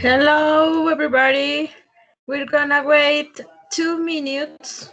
Hello, everybody. We're gonna wait 2 minutes.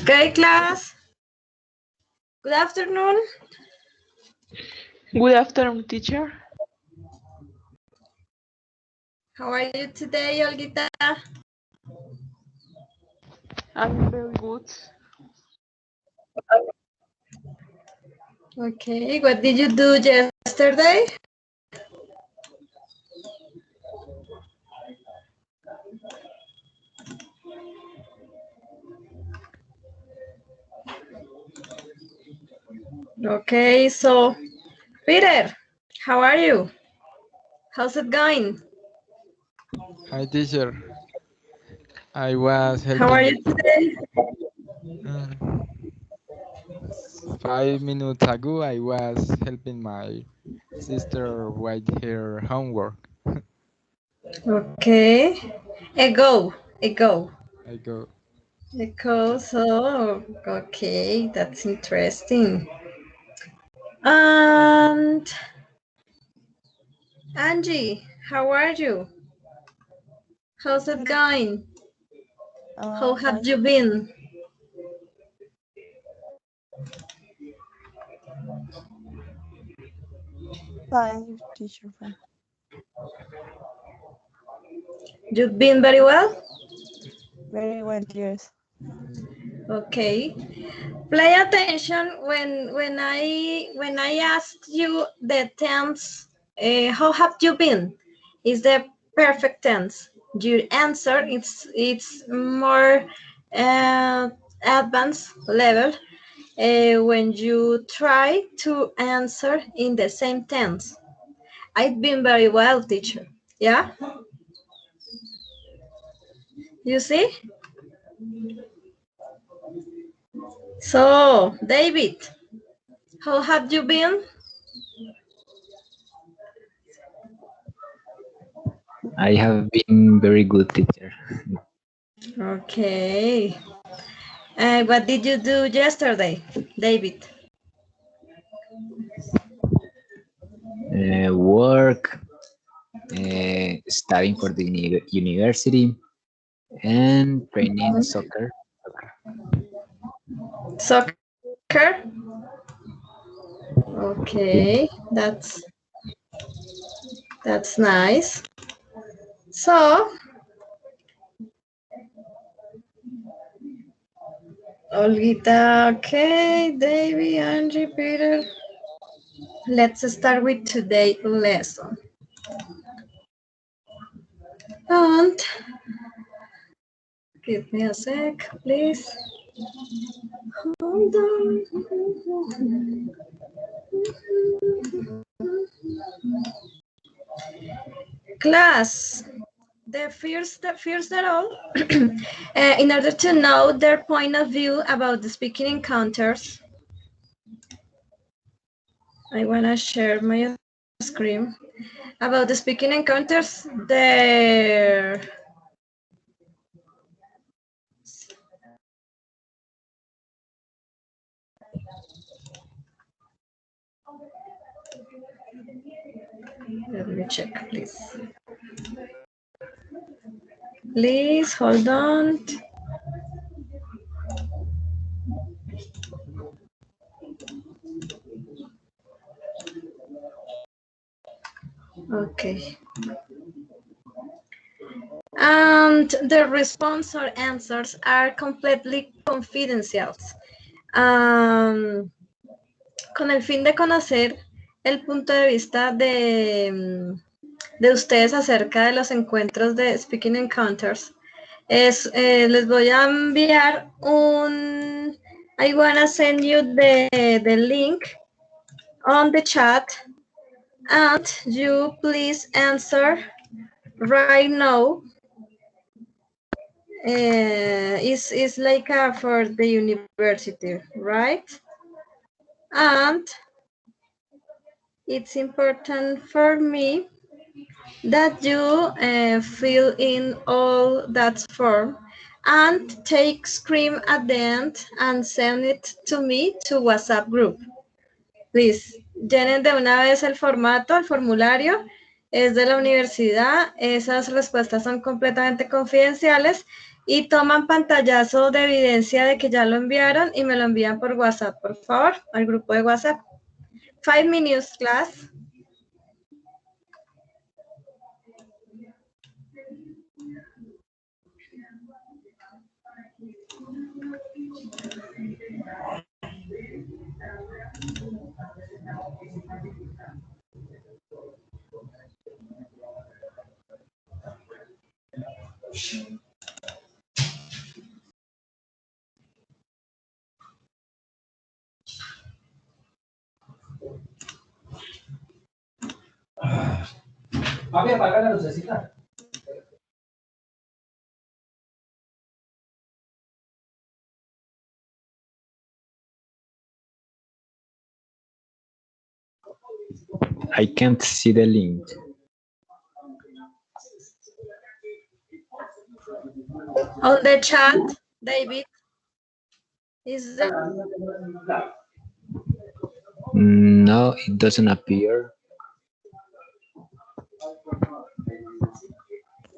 Okay, class. Good afternoon. Good afternoon, teacher. How are you today, Olguita? I'm very good. Okay, what did you do yesterday? Okay, so Peter, how are you? How's it going? Hi, teacher. I was How are helping you today? 5 minutes ago. I was helping my sister with her homework. Okay, ago. I go. So, okay, that's interesting. And Angie, how are you? How's it going? How have you been? Fine, teacher, fine. You've been very well? Very well, yes. Okay. Pay attention when I asked you the tense, how have you been? Is the perfect tense. Your answer it's more advanced level when you try to answer in the same tense. I've been very well, teacher. Yeah? You see? So, David, how have you been? I have been very good teacher. Okay. What did you do yesterday, David? Work, studying for the university, and training soccer. Soccer? Okay, Yeah. that's nice. So, Olgita, okay, David, Angie, Peter. Let's start with today's lesson. And give me a sec, please. Hold on. Class, the first at all, in order to know their point of view about the speaking encounters, I want to share my screen. About the speaking encounters, their let me check, please. Please hold on. Okay. And the response or answers are completely confidential. Con el fin de conocer el punto de vista de ustedes acerca de los encuentros de Speaking Encounters, les voy a enviar I wanna send you the link on the chat, and you please answer right now. Is like for the university, right? And it's important for me that you fill in all that form and take screen at the end and send it to me to WhatsApp group. Please, llenen de una vez el formato, el formulario. Es de la universidad. Esas respuestas son completamente confidenciales y toman pantallazo de evidencia de que ya lo enviaron y me lo envían por WhatsApp, por favor, al grupo de WhatsApp. 5 minutes, class. Papi, apaga la lucecita. I can't see the link. On the chat, David, is there? No, it doesn't appear.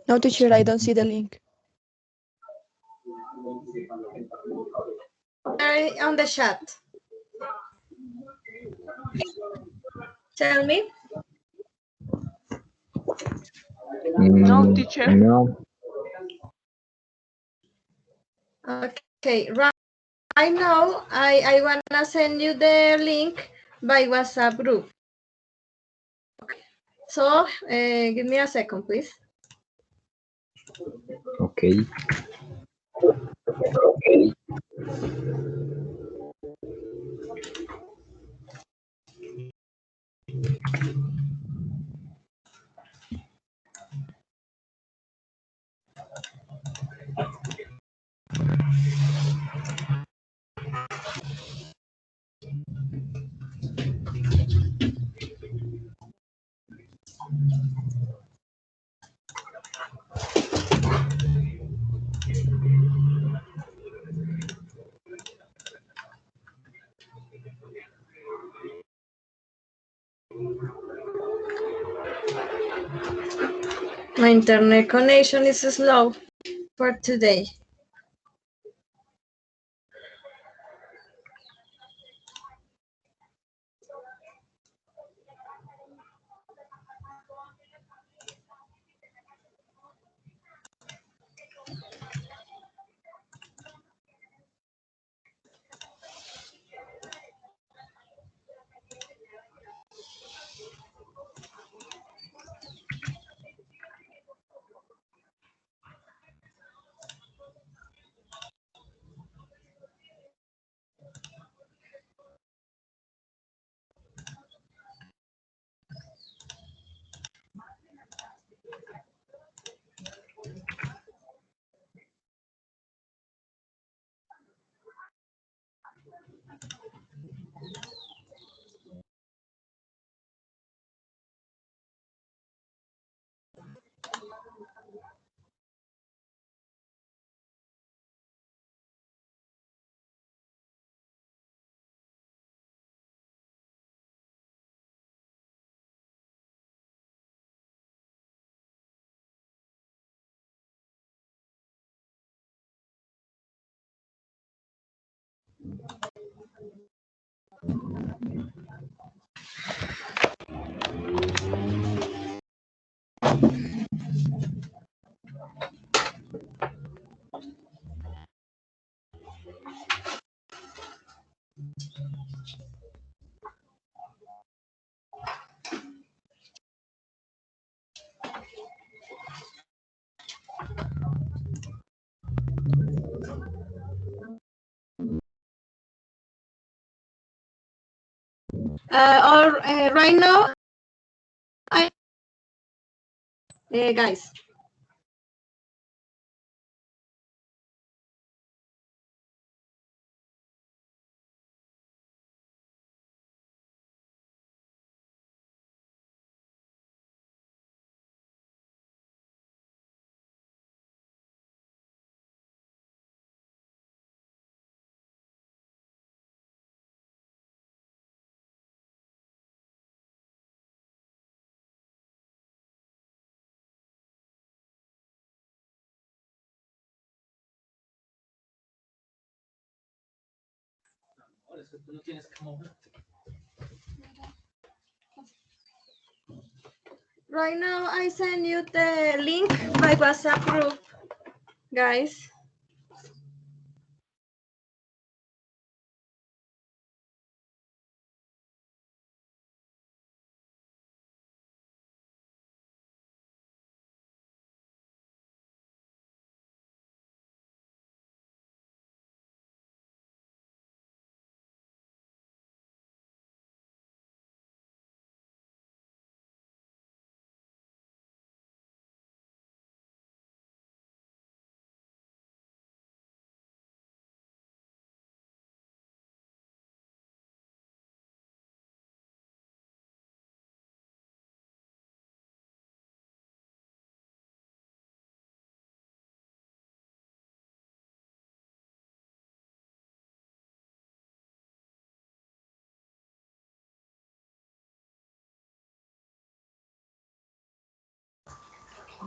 No, teacher, I don't see the link. On the chat. Tell me. No, teacher. No. Okay, right now I wanna send you the link by WhatsApp group. So give me a second, please. Okay. My internet connection is slow for today. Or right now, I guys. Right now, I send you the link by WhatsApp group, guys.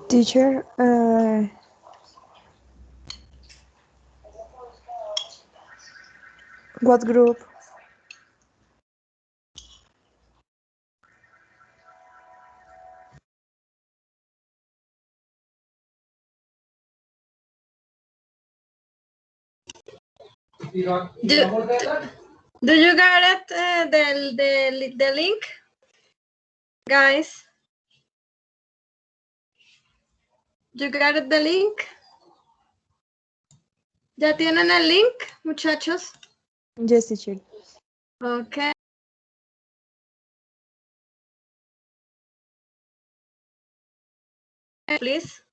Teacher, what group? Do you got it, the link, guys? You got the link? ¿Ya tienen el link, muchachos? Yes, teacher. Okay. Please.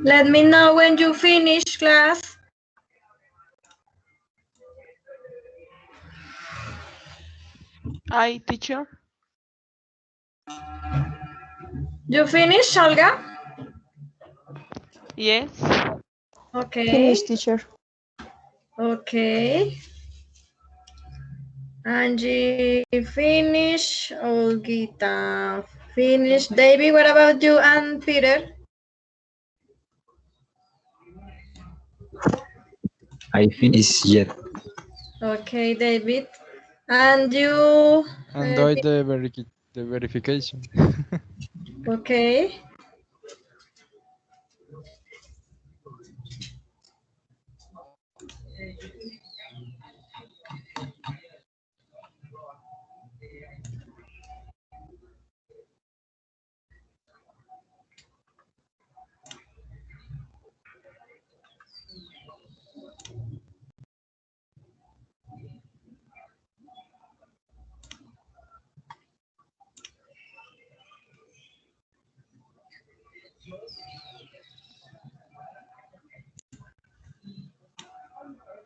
Let me know when you finish, class. I, teacher. You finish, Olga? Yes. Okay. Finish, teacher. Okay. Angie, finish. Olgita, finish. David, what about you and Peter? I finished yet. Okay, David. And you, And do the verification. okay.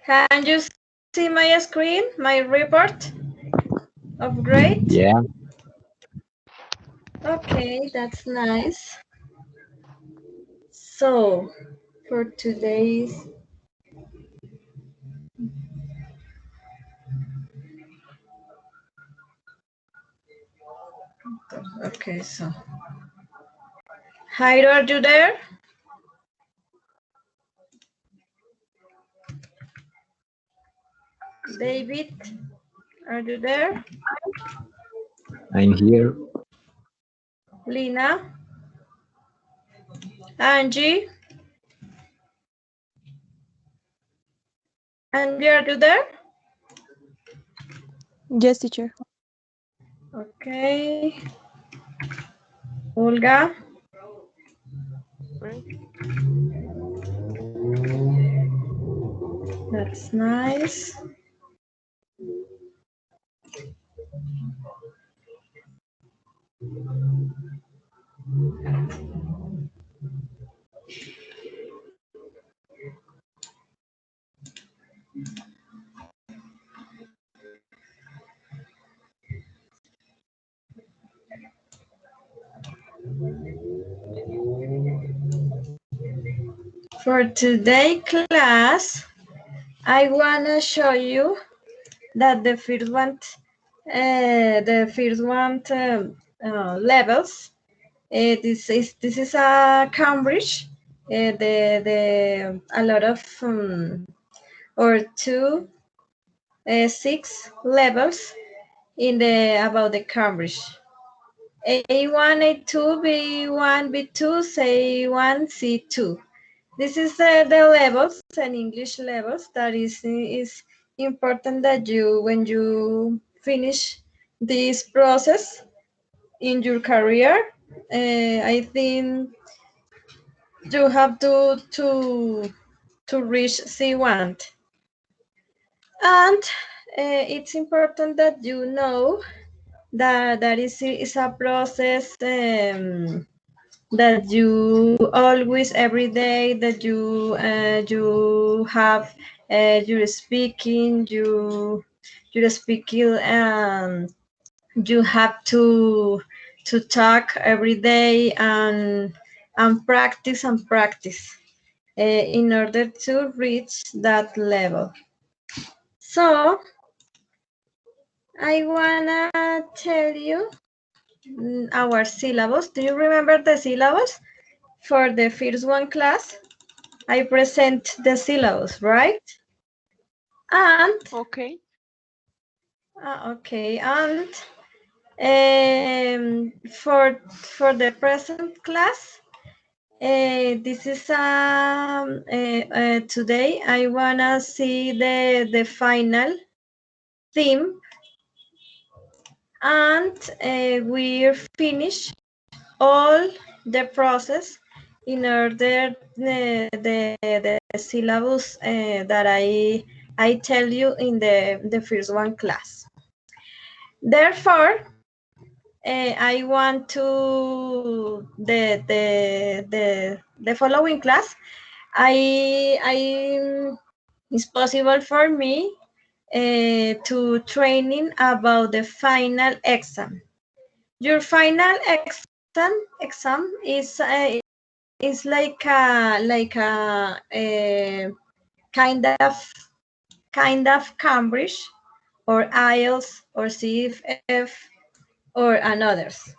Can you see my screen, my report of grade? Yeah. Okay, that's nice. So, for today's, okay, so, Jairo, are you there? David, are you there? I'm here. Lina, Angie, Angie, are you there? Yes, teacher. Okay, Olga, Great. that's nice. For today class, I wanna show you that the first one levels. This is a Cambridge. The a lot of or two 6 levels in the about the Cambridge. A1, A2, B1, B2, C1, C2. This is the levels and English levels that is important that you when you finish this process in your career. I think you have to reach C1, and it's important that you know that is a process that you always every day that you have your speaking your speaking you have to talk every day and practice in order to reach that level. So I wanna tell you our syllabus. Do you remember the syllabus for the first one class? I present the syllabus, right? And Okay. okay, and for the present class, this is today I wanna see the final theme, and we finish all the process in order the syllabus that I tell you in the first one class. Therefore, I want to the following class. I it's possible for me to training about the final exam. Your final exam is like a kind of Cambridge or IELTS or CFF or another's.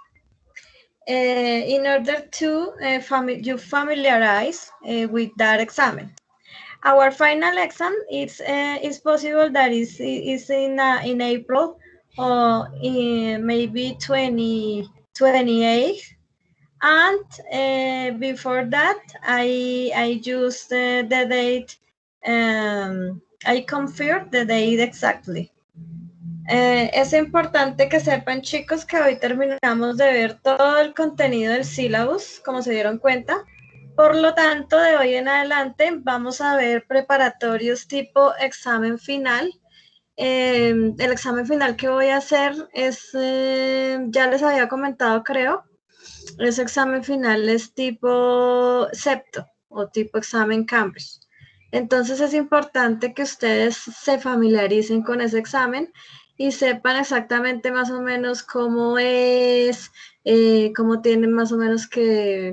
In order to you familiarize with that exam. Our final exam is possible that is in April or in maybe 2028, and before that I use the date. I confirm the date exactly. Es importante que sepan, chicos, que hoy terminamos de ver todo el contenido del syllabus, como se dieron cuenta. Por lo tanto, de hoy en adelante vamos a ver preparatorios tipo examen final. El examen final que voy a hacer es, ya les había comentado, creo, ese examen final es tipo septo o tipo examen Cambridge. Entonces es importante que ustedes se familiaricen con ese examen y sepan exactamente más o menos cómo es, cómo tienen más o menos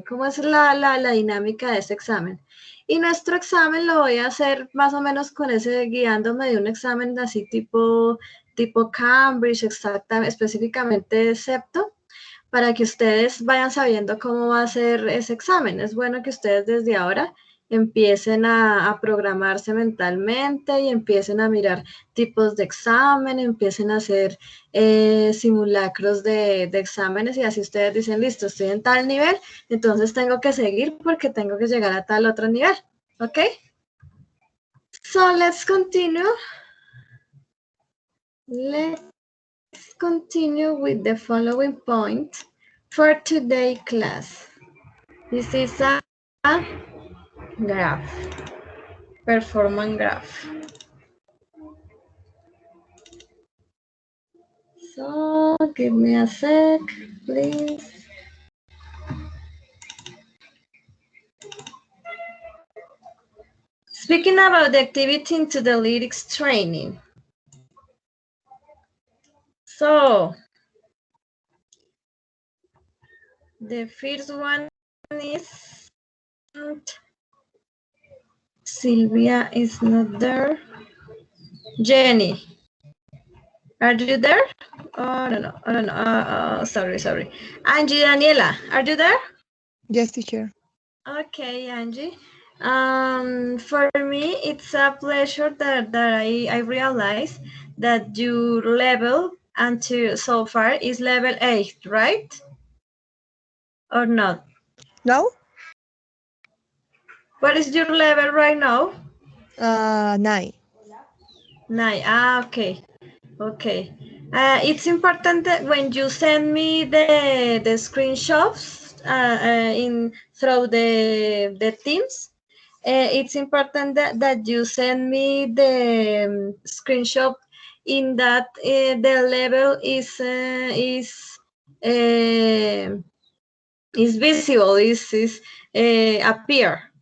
cómo es la dinámica de ese examen. Y nuestro examen lo voy a hacer más o menos con ese, guiándome de un examen así tipo Cambridge, exactamente, específicamente septo, para que ustedes vayan sabiendo cómo va a ser ese examen. Es bueno que ustedes desde ahora empiecen a programarse mentalmente y empiecen a mirar tipos de examen, empiecen a hacer simulacros de exámenes, y así ustedes dicen, listo, estoy en tal nivel, entonces tengo que seguir porque tengo que llegar a tal otro nivel. ¿Ok? So let's continue. Let's continue with the following point for today class. This is a graph, performance graph. So give me a sec, please. Speaking about the activity into the lyrics training. So the first one is Sylvia is not there. Jenny, are you there? Oh, no. Sorry. Angie, Daniela, are you there? Yes, teacher. Okay, Angie. For me, it's a pleasure that I realize that your level until so far is level 8, right? Or not? No? What is your level right now? 9. 9. Okay. It's important that when you send me the screenshots in through the Teams, it's important that you send me the screenshot in that the level is visible, is appear,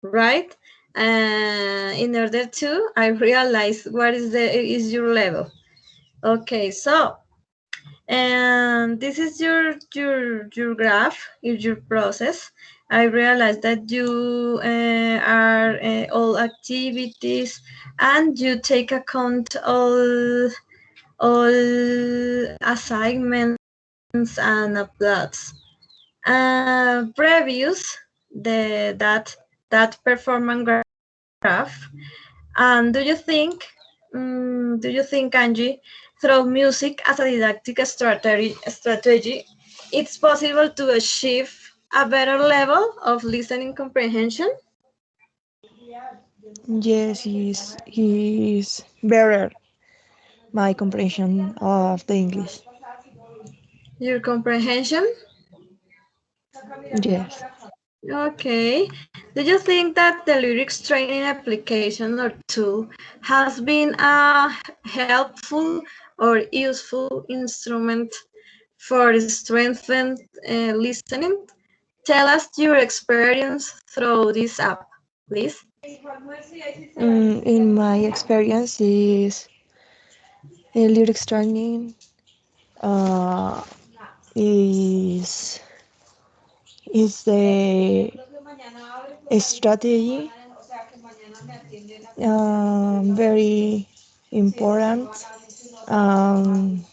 right? In order to I realize what is your level. Okay, so and this is your graph, your process. I realize that you are all activities, and you take account all assignments and uploads. Previous that performance graph. And do you think, Angie, through music as a didactic strategy, it's possible to achieve a better level of listening comprehension? Yes, is better my comprehension of the English. Your comprehension? Yes. Okay. Do you think that the lyrics training application or tool has been a helpful or useful instrument for strengthened listening? Tell us your experience through this app, please. In my experience, is Lyrics training uh, is the strategy very important, um,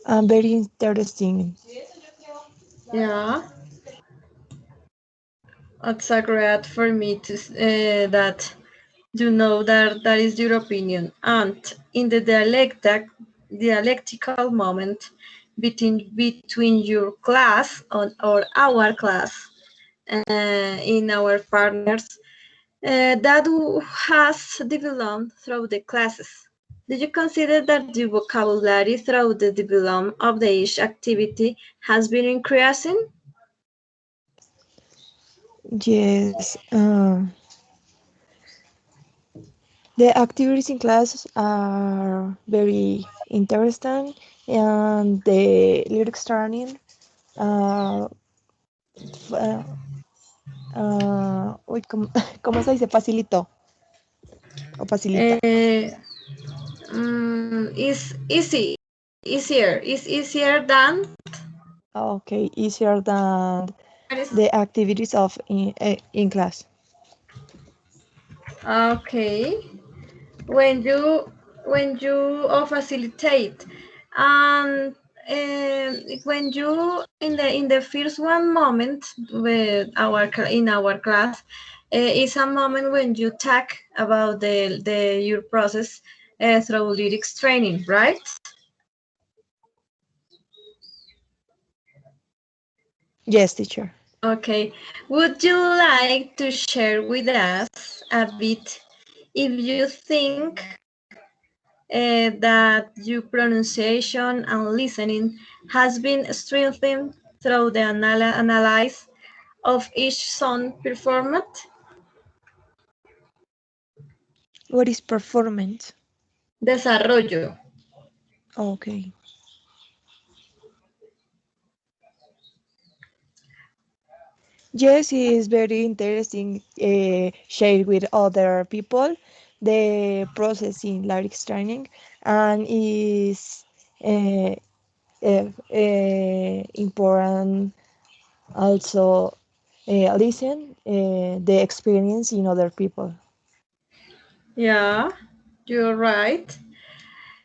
and very interesting. Yeah, it's a great for me to that you know that that is your opinion. And in the dialectical moment between your class or our class in our partners that has developed through the classes. Do you consider that the vocabulary through the development of the each activity has been increasing? Yes, the activities in class are very interesting, and the lyrics training uh, f- uh, uy, ¿cómo, cómo se dice? Facilitó o facilita. Is easier than Okay, easier than what is the activities of in class. okay when you facilitate and when you in the first one moment with in our class is a moment when you talk about the your process through lyrics training, right? Yes, teacher. Okay, would you like to share with us a bit if you think that your pronunciation and listening has been strengthened through the analysis of each song performed? What is performance? Desarrollo. Okay. Yes, it is very interesting. Share with other people the process in lyrics training, and is uh, important also listen the experience in other people. Yeah, you're right.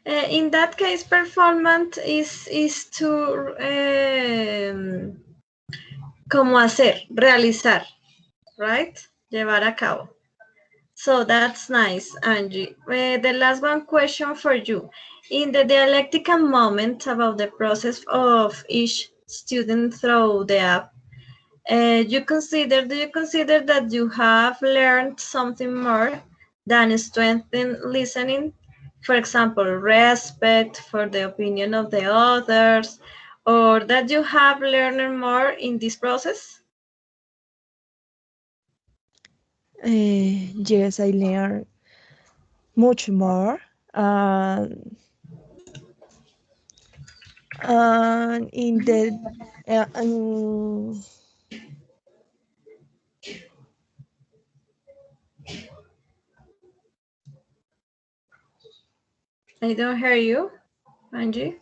In that case, performance is to como hacer, realizar, right? Llevar a cabo. So that's nice, Angie. The last one question for you. In the dialectical moment about the process of each student through the app, do you consider that you have learned something more than strengthen listening? For example, respect for the opinion of the others, or that you have learned more in this process? Yes, I learn much more. And in the uh, I don't hear you, Angie.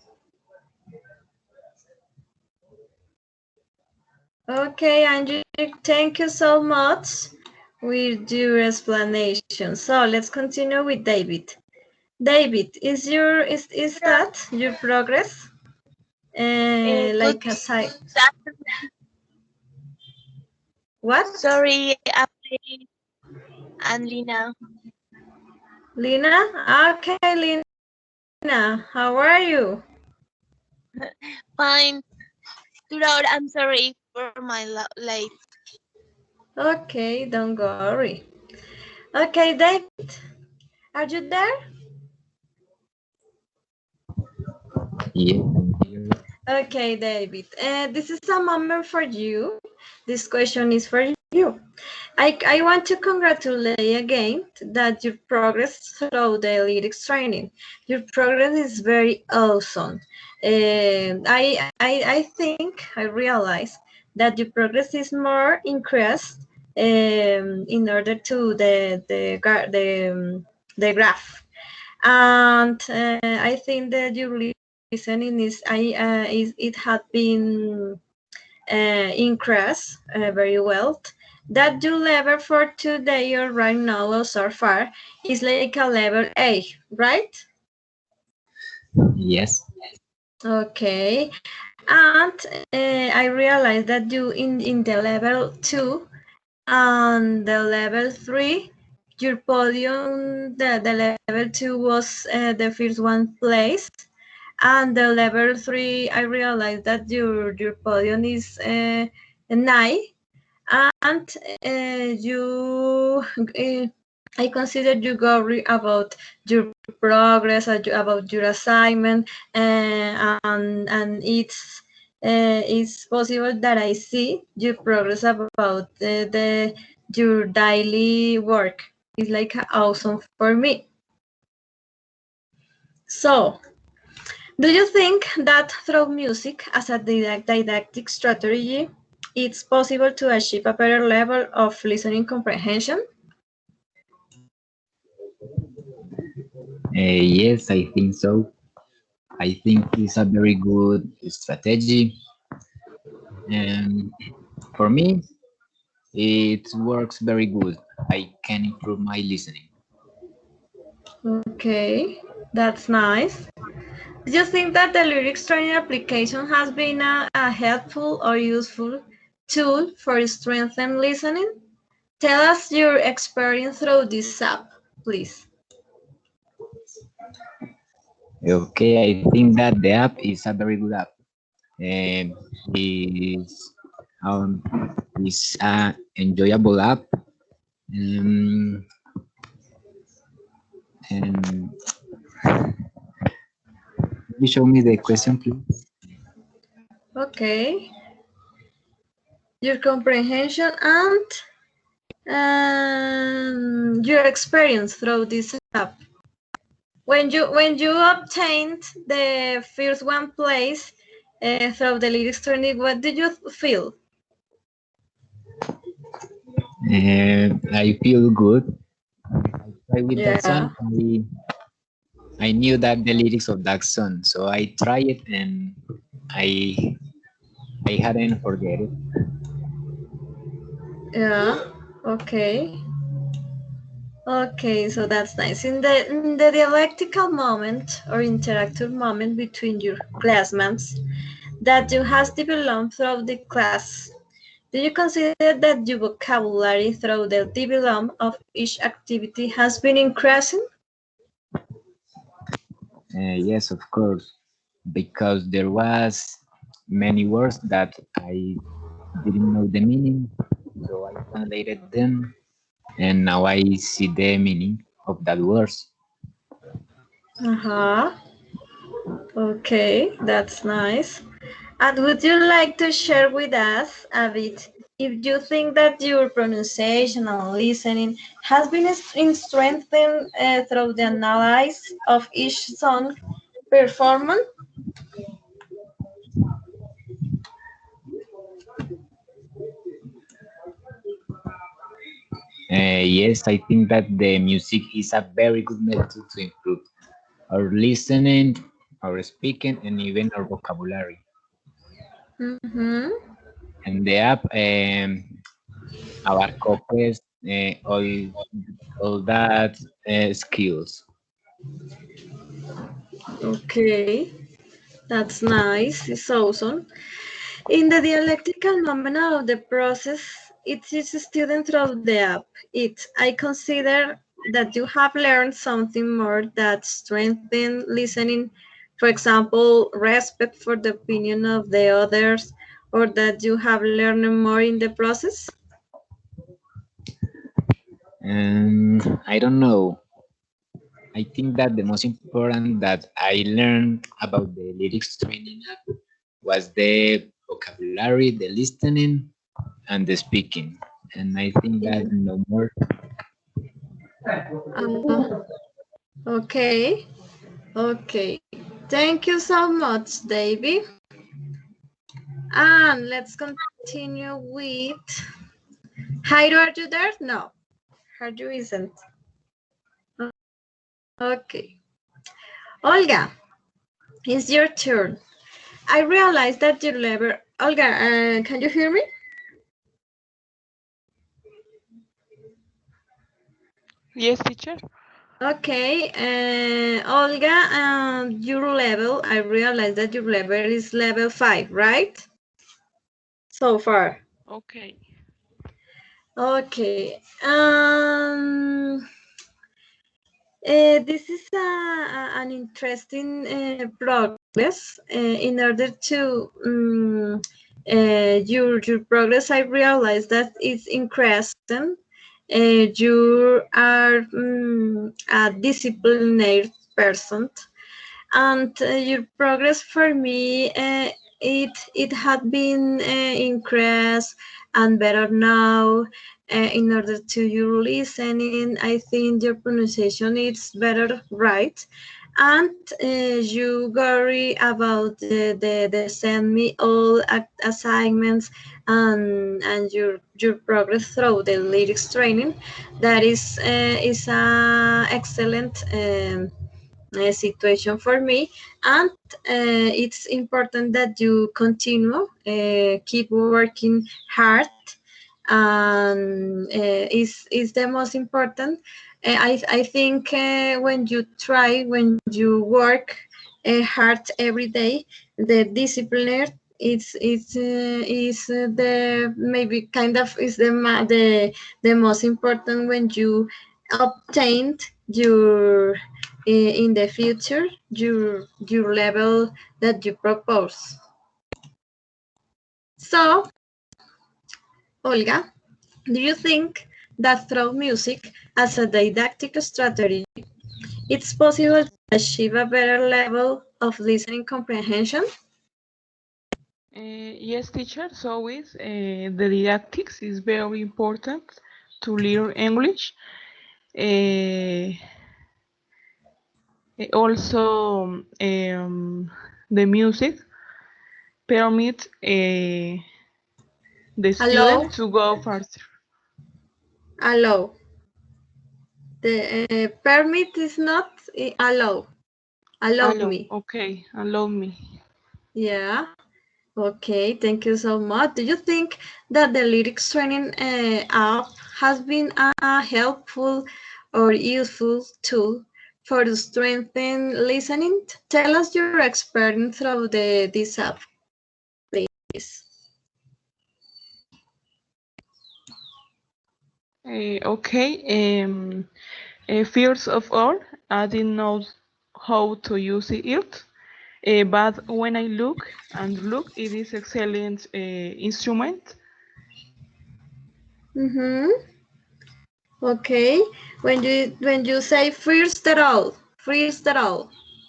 Okay, Angie, thank you so much with your explanation. So let's continue with David. David, is that your progress? Good Like a side. afternoon. What? Sorry, I'm Lina. Lina? Okay, Lina, how are you? Fine. Throughout, I'm sorry for my late. Okay, don't worry. Okay, David, are you there? Yeah, I'm here. Okay, David, this is a moment for you. This question is for you. I want to congratulate again that your progress through the lyrics training. Your progress is very awesome. I think I realize that your progress is more increased in order to the graph. And I think that your listening it had been increased very well. That your level for today or right now or so far is like a level A, right? Yes. Okay, and I realized that you in the level 2 and the level 3, your podium, the level 2 was the first one place, and the level 3, I realized that your podium is 9, and you I consider you worry about your progress, about your assignment, and it's possible that I see your progress about the your daily work. It's like awesome for me. So, do you think that through music as a didactic strategy, it's possible to achieve a better level of listening comprehension? Yes, I think so. I think it's a very good strategy. And for me, it works very good. I can improve my listening. Okay, that's nice. Do you think that the lyrics training application has been a helpful or useful tool for strengthening listening? Tell us your experience through this app, please. Okay, I think that the app is a very good app. Um, is um, is a enjoyable app. Um, and you show me the question, please. Okay, your comprehension and your experience through this app. When you obtained the first one place through the lyrics training, what did you feel? I feel good. I tried with that Yeah. song. I knew that the lyrics of that song, so I tried it and I I hadn't forget it. Yeah. Okay. Okay, so that's nice. In the dialectical moment or interactive moment between your classmates that you has developed throughout the class, do you consider that your vocabulary through the development of each activity has been increasing? Yes, of course, because there was many words that I didn't know the meaning, so I translated them, and now I see the meaning of that words. Uh-huh. Okay, that's nice. And would you like to share with us a bit if you think that your pronunciation and listening has been strengthened through the analysis of each song performance? Yes, I think that the music is a very good method to improve our listening, our speaking, and even our vocabulary. Mm-hmm. And the app abarcó all that skills. Okay, that's nice. It's awesome. In the dialectical moment of the process, it is student through the app. I consider that you have learned something more that strengthen listening. For example, respect for the opinion of the others, or that you have learned more in the process. And I don't know. I think that the most important that I learned about the lyrics training app was the vocabulary, the listening, and the speaking. And I think that no more. Uh, okay, okay. Thank you so much, Davy. And let's continue with Jairo. Are you there? No, Jairo isn't. Okay. Olga, it's your turn. I realize that your level. Olga, can you hear me? Yes, teacher. Okay, Olga, your level, I realize that your level is level 5, right? So far. Okay. Okay. This is an interesting progress. In order to your progress, I realize that it's increasing. You are a disciplined person, and your progress for me it had been increased and better now. In order to your listening, I think your pronunciation is better, right? And you worry about the send me all assignments and your progress through the lyrics training. That is a excellent situation for me, and it's important that you continue keep working hard, and is the most important. I think when you work hard every day, the discipline is the maybe kind of is the most important when you obtained your in the future your level that you propose. So, Olga, do you think that through music as a didactic strategy, it's possible to achieve a better level of listening comprehension? Yes, teacher. So is the didactics is very important to learn English. Uh, Also, the music permit the Allow, student to go faster. allow. The permit is not allow. Allow Allow, me. okay, allow me. Yeah. Okay, thank you so much. Do you think that the lyrics training app has been a helpful or useful tool for strengthening listening? Tell us your experience through this app, please. Okay, first of all, I didn't know how to use it, but when I look, it is excellent instrument. Mm-hmm. Okay. When you say first at all,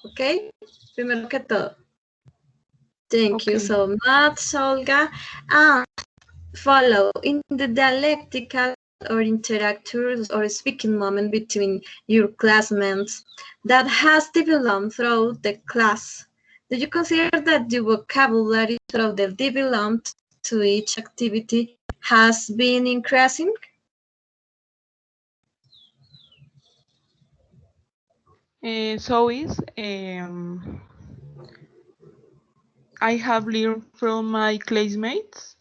okay? Primero que todo. Thank you Okay. so much, Olga. Follow in the dialectical or interactive or speaking moment between your classmates that has developed throughout the class. Do you consider that the vocabulary throughout the developed to each activity has been increasing? So is I have learned from my classmates.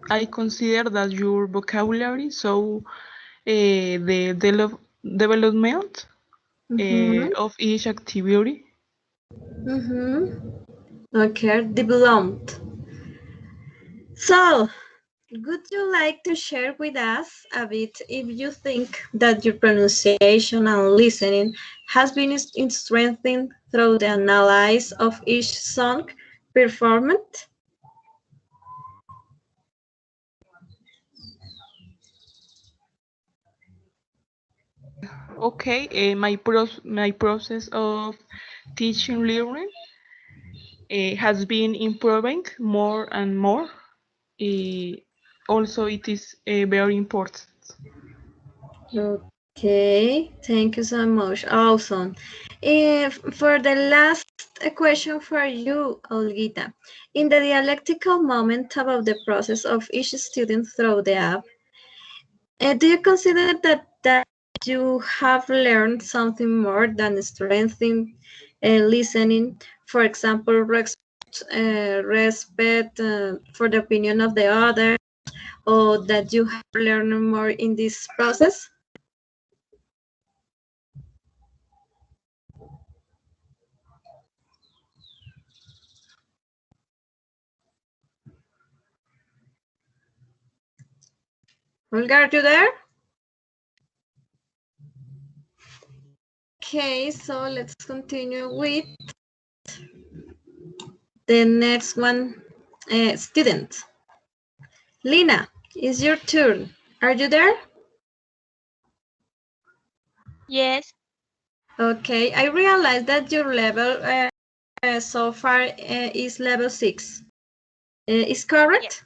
I consider that your vocabulary, so the development Mm-hmm. of each activity. Mm-hmm. Okay, developed. So, would you like to share with us a bit if you think that your pronunciation and listening has been strengthened through the analysis of each song performed? Okay, my process of teaching learning has been improving more and more. Uh, Also, it is very important. Okay, thank you so much. Awesome. For the last question for you, Olgita, in the dialectical moment about the process of each student through the app, do you consider that you have learned something more than strengthening listening. For example, respect for the opinion of the other, or that you have learned more in this process? Olga, are you there? Okay, so let's continue with the next one, student. Lina, it's your turn. Are you there? Yes. Okay, I realize that your level so far is level 6. Is correct?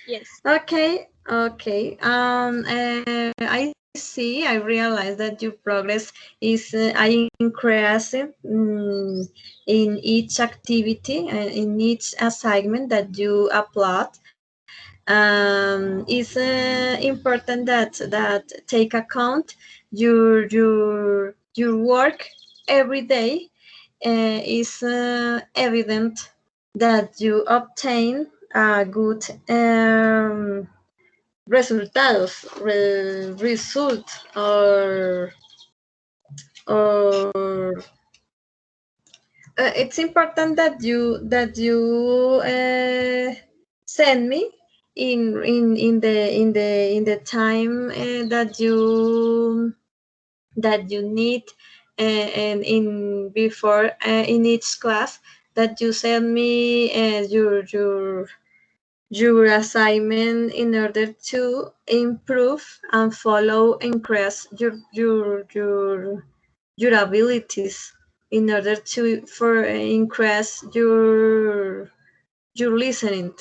Yes. Okay, okay. I realize that your progress is increasing in each activity, in each assignment that you upload. It's important that take account your work every day. Is evident that you obtain a good result, or it's important that you send me in the time that you need, and in before in each class, that you send me your assignment in order to improve and follow increase your abilities, in order to for increase your listening.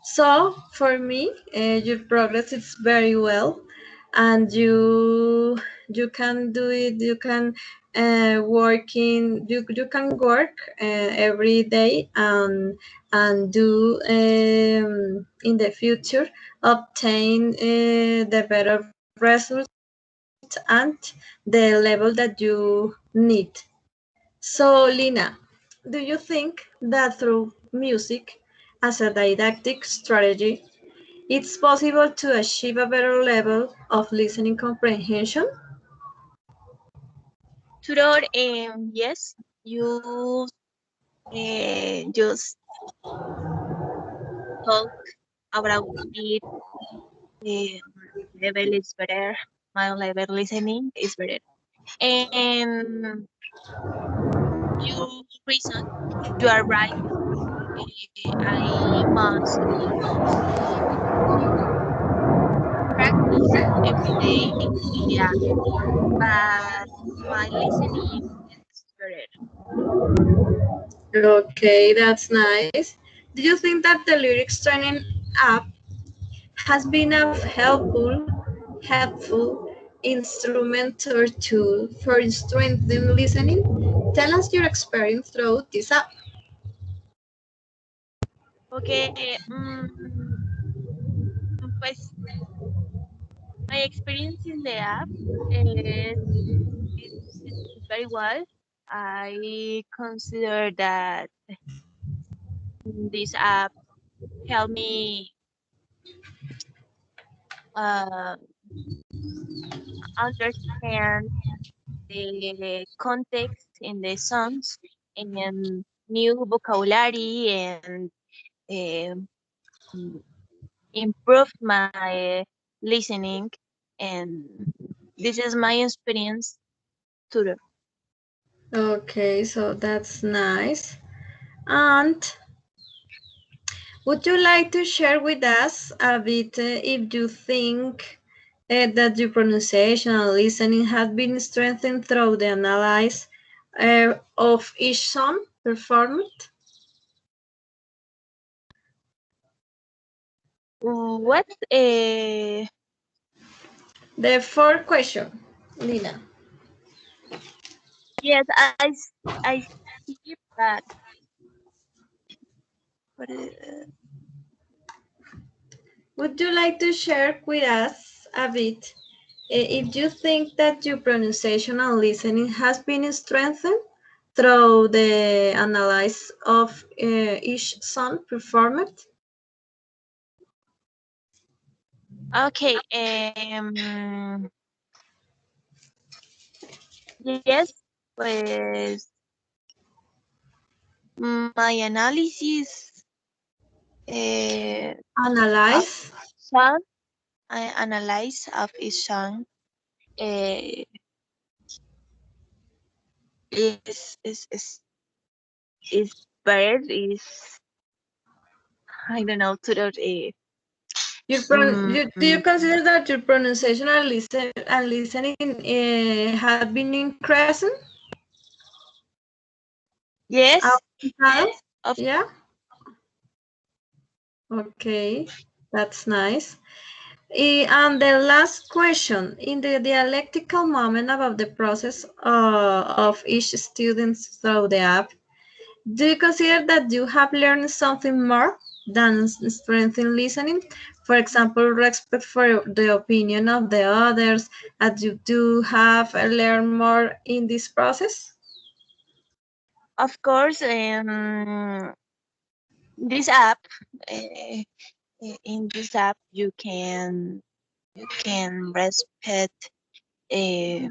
So for me, your progress is very well, and you can do it. You can you can work every day, and do in the future obtain the better results and the level that you need. So, Lina, do you think that through music as a didactic strategy, it's possible to achieve a better level of listening comprehension? Tudor, yes, you just talk about it. Level is better. My level listening is better. And you reason, you are right. I must practice every day in the app, but my listening is better. Okay, that's nice. Do you think that the lyrics training app has been a helpful instrument or tool for strengthening listening? Tell us your experience through this app. Okay, pues my experience in the app is it's very well. I consider that this app helped me uh, understand the context in the songs and new vocabulary and um, improved my listening. And this is my experience today. Okay, so that's nice. And would you like to share with us a bit if you think that your pronunciation and listening have been strengthened through the analysis of each song performed? What? The fourth question, Lina. Yes, I see that. But, Would you like to share with us a bit If you think that your pronunciation and listening has been strengthened through the analysis of each song performed. Okay. Yes, pues my analysis of Analyze. song, I analyze of each song uh, is better. Is I don't know to the Do you consider that your pronunciation and listening have been increasing? yes, Aumentado? of Yeah. Okay, that's nice. And the last question, in the dialectical moment about the process of each student through the app, do you consider that you have learned something more than strengthen listening? For example, respect for the opinion of the others, as you do have learned more in this process? course this app uh, in this app you can respect uh,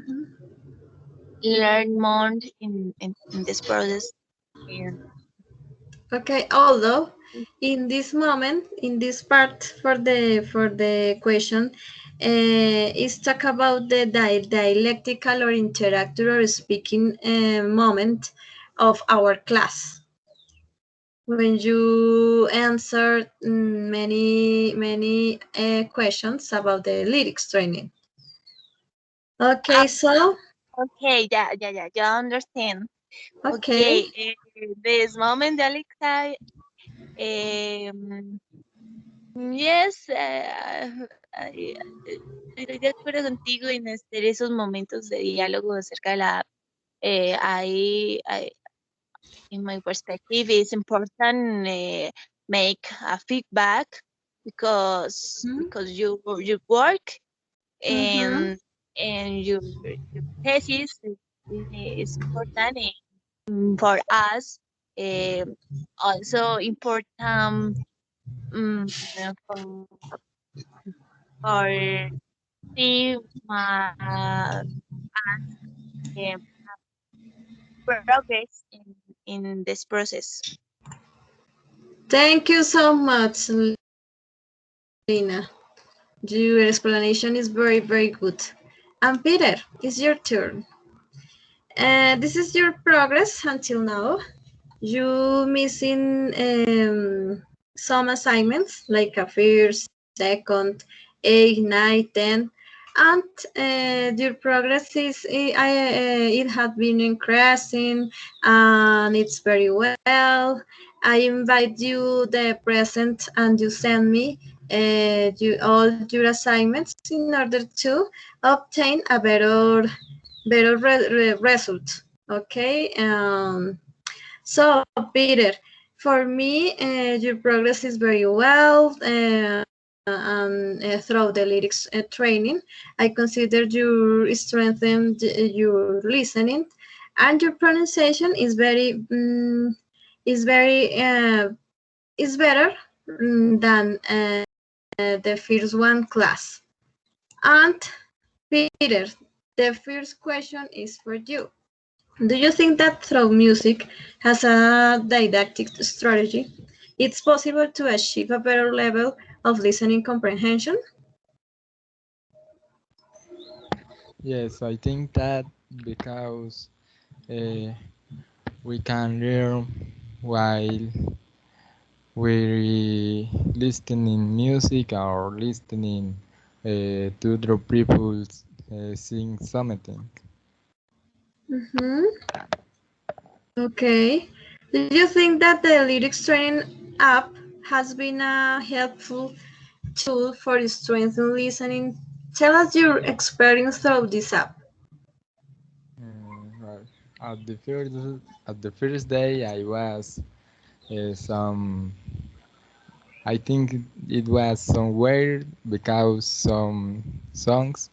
learn more in this process and Okay, although in this moment, in this part for the question, is talk about the dialectical or interactive or speaking moment of our class when you answer many questions about the lyrics training. uh, Okay, so okay, yeah, understand. okay. Okay, this moment, Alexa, um, yes, I- estoy de acuerdo contigo en hacer esos momentos de diálogo acerca de la app. In my perspective, it's important make a feedback because you work Mm-hmm. and your thesis is important for us. Um Also important um, for for see my um, progress in this process. Thank you so much, Lina. Your explanation is very good. And Peter, it's your turn. This is your progress until now. You missing some assignments like a first, second, 8, 9, 10, and your progress is it has been increasing and it's very well. I invite you the present and you send me all your assignments in order to obtain a better result. Okay. So, Peter, for me, your progress is very well, and through the lyrics training, I consider you strengthened your listening, and your pronunciation is very is better than the first one class. And Peter, the first question is for you. Do you think that through music has a didactic strategy, it's possible to achieve a better level of listening comprehension? Yes, I think that because uh, we can learn while we listening music or listening to other people sing something. Mm-hmm. Okay. Do you think that the lyrics training app has been a helpful tool for strengthening listening? Tell us your experience through this app. Right. At the first day, I was some. I think it was some weird because some songs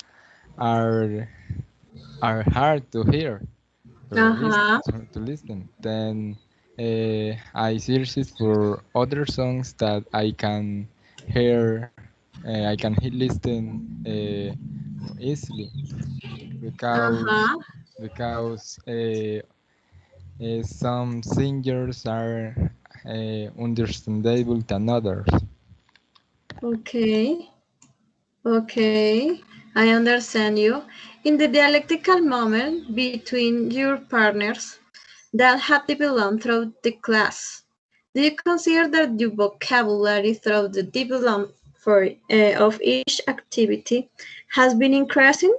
are are hard to hear, Uh-huh. to listen. Then I searched for other songs that I can hear, listen more easily Uh-huh. because some singers are understandable than others. Okay. Okay. I understand you. In the dialectical moment between your partners that have developed through the class, do you consider that your vocabulary through the development of each activity has been increasing?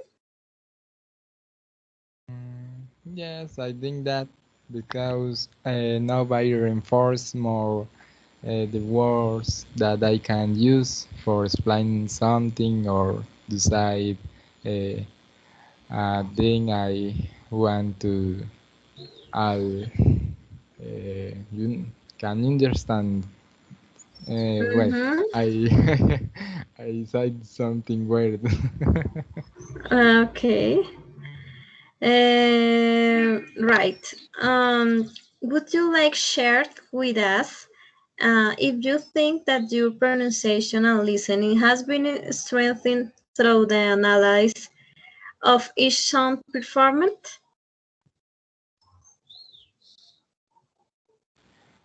Yes, I think that because now I reinforce more the words that I can use for explaining something or decide uh, a thing I want to all you can understand. Well, Mm-hmm. I I said something weird. Okay. Right. Would you like share with us if you think that your pronunciation and listening has been strengthened through the analysis of each sound performance?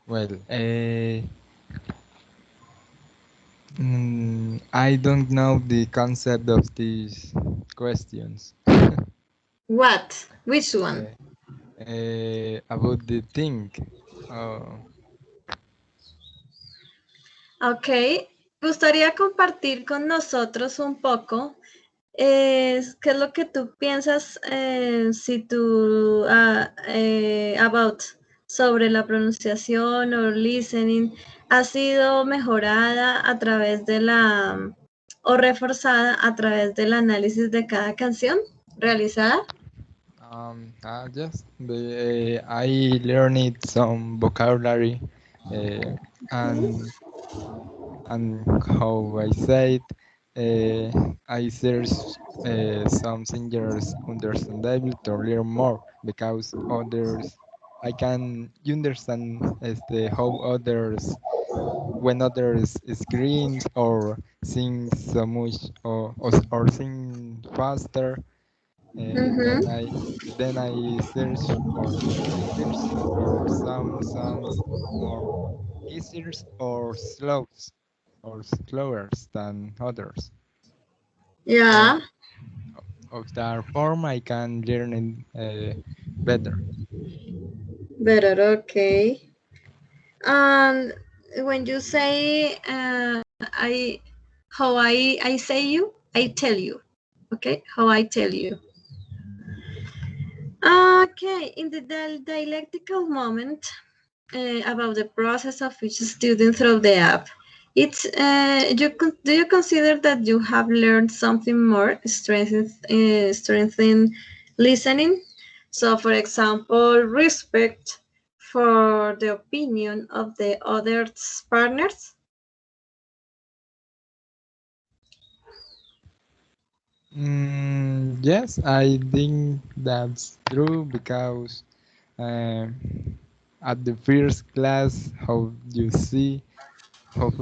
Well, I don't know the concept of these questions. What? Which one? About the thing. Uh, Ok. Gustaría compartir con nosotros un poco. ¿Qué es lo que tú piensas si tú about sobre la pronunciación o listening ha sido mejorada a través de la o reforzada a través del análisis de cada canción realizada? yes, I learned some vocabulary, uh, and how I said, I search some singers understandable to learn more because others I can understand how others when others scream or sing so much or sing faster. Uh, Ujú, then I then I search for singers or some songs more easier or slower than others. Uh, ya, of their form, I can learn it better. better, okay. And when you say how I say you, I tell you, okay? How I tell you. Okay, in the dialectical moment about the process of each student through the app, do you consider that you have learned something more strengthen listening? So, for example, respect for the opinion of the other partners. Yes, I think that's true because uh, at the first class, how you see how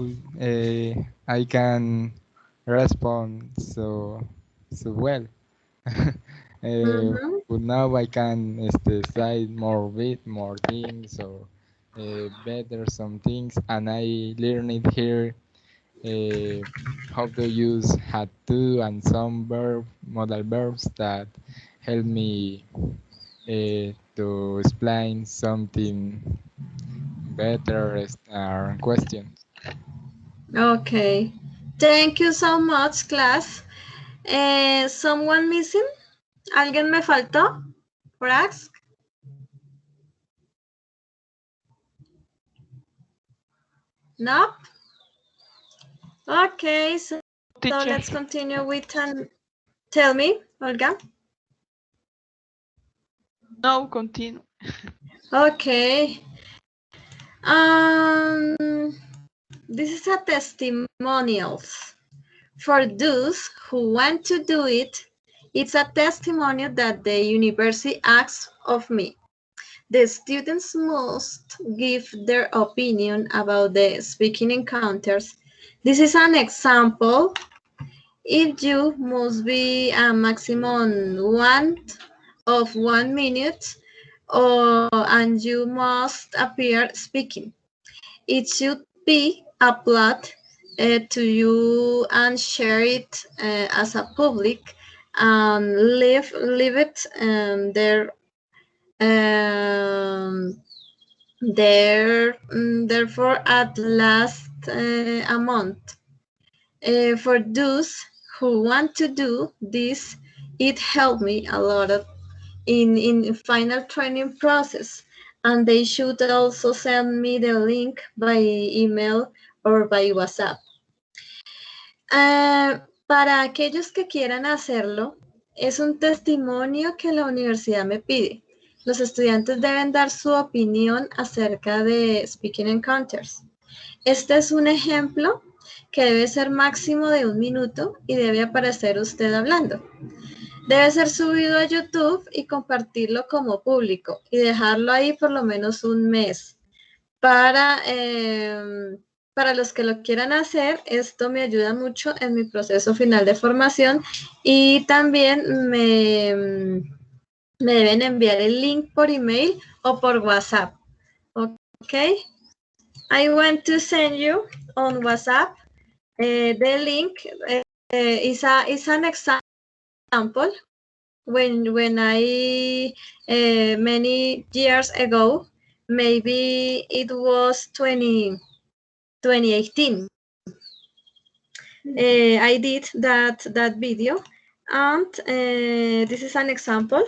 I can respond so well. Mm-hmm. But now I can say more things or better some things, and I learned it here uh, how to use had to and some modal verbs that help me to explain something better questions. Okay. Thank you so much, class. Someone missing? ¿Alguien me faltó? For ask? No? Okay, so Teacher. let's continue with tell me, Olga. No, continue. Okay. Um, this is a testimonials for those who want to do it It's a testimony that the university asks of me. The students must give their opinion about the speaking encounters. This is an example. If you must be a maximum of 1 minute and you must appear speaking. It should be uploaded to you and share it as a public and leave it there um, therefore at last a month. For those who want to do this, it helped me a lot in final training process, and they should also send me the link by email or by WhatsApp. Para aquellos que quieran hacerlo, es un testimonio que la universidad me pide. Los estudiantes deben dar su opinión acerca de Speaking Encounters. Este es un ejemplo que debe ser máximo de 1 minuto y debe aparecer usted hablando. Debe ser subido a YouTube y compartirlo como público y dejarlo ahí por lo menos un mes. Para los que lo quieran hacer, esto me ayuda mucho en mi proceso final de formación y también me deben enviar el link por email o por WhatsApp. ¿Ok? I want to send you on WhatsApp the link. Is an example. When I many years ago, maybe it was 2018. I did that video, and this is an example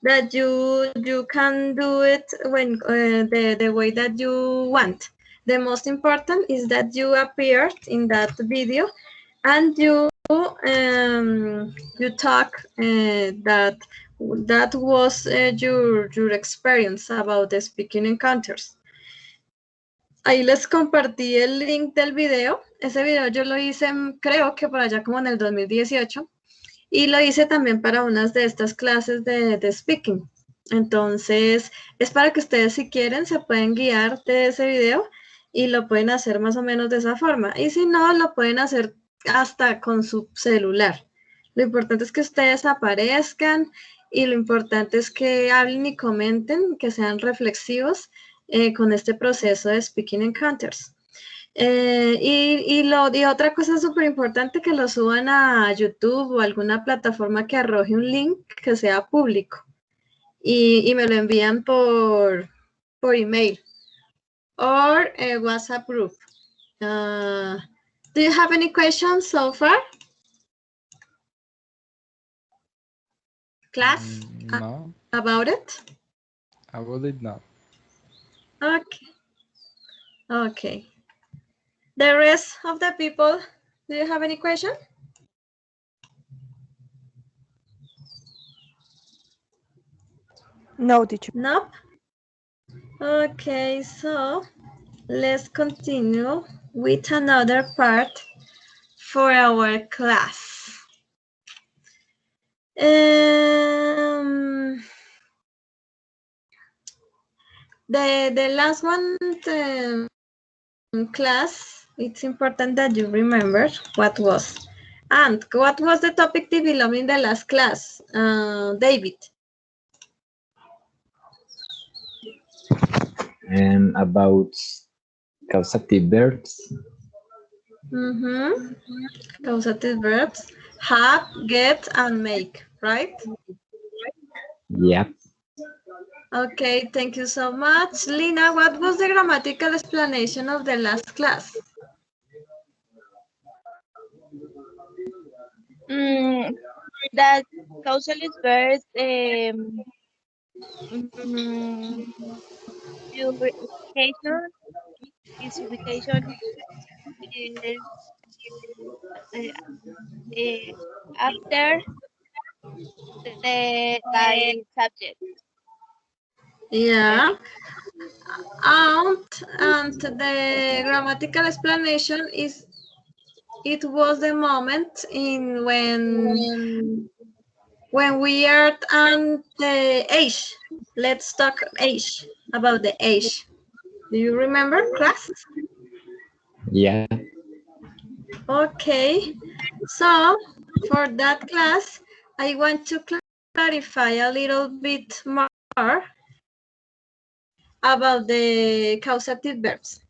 that you can do it when the way that you want. The most important is that you appeared in that video and you talk that was your experience about the speaking encounters. Ahí les compartí el link del video. Ese video yo lo hice, creo que por allá como en el 2018. Y lo hice también para unas de estas clases de speaking. Entonces, es para que ustedes si quieren se pueden guiar de ese video y lo pueden hacer más o menos de esa forma. Y si no, lo pueden hacer hasta con su celular. Lo importante es que ustedes aparezcan y lo importante es que hablen y comenten, que sean reflexivos con este proceso de Speaking Encounters. Y otra cosa súper importante, que lo suban a YouTube o alguna plataforma que arroje un link que sea público y me lo envían por email or WhatsApp group. Do you have any questions so far? Class? No. About it? About it, no. Okay. Okay. The rest of the people, do you have any question? No, teacher. Nope. Okay, so let's continue with another part for our class. The last one class, it's important that you remember what was. And what was the topic developed in the last class, David? About causative verbs. Causative verbs, have, get, and make, right? Yep. Okay, thank you so much. Lina, what was the grammatical explanation of the last class? That causalist verbs purification is after the by subject. Yeah. And the grammatical explanation is it was the moment in when when we are on the age. Let's talk age, about the age. Do you remember, class? Yeah. Okay, so for that class, I want to clarify a little bit more about the causative verbs.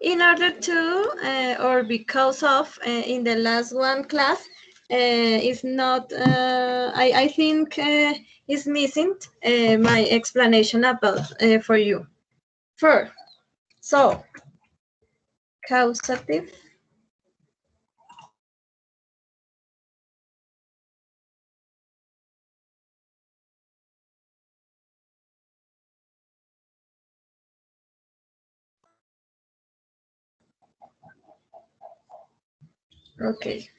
In order to, or because of, in the last one class, is not, I think is missing my explanation about for you. First, so causative okay.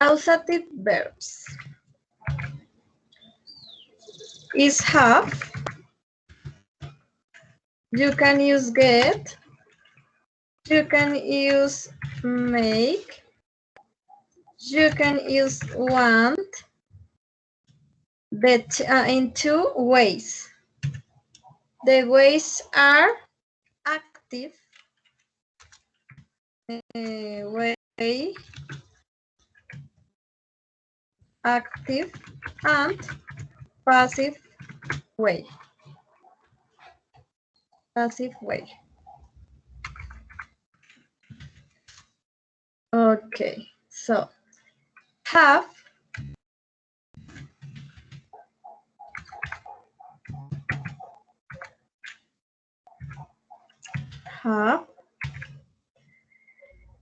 Causative verbs is have. You can use get. You can use make. You can use want. But in two ways. The ways are active way, active, and passive way. Passive way. Okay, so have have.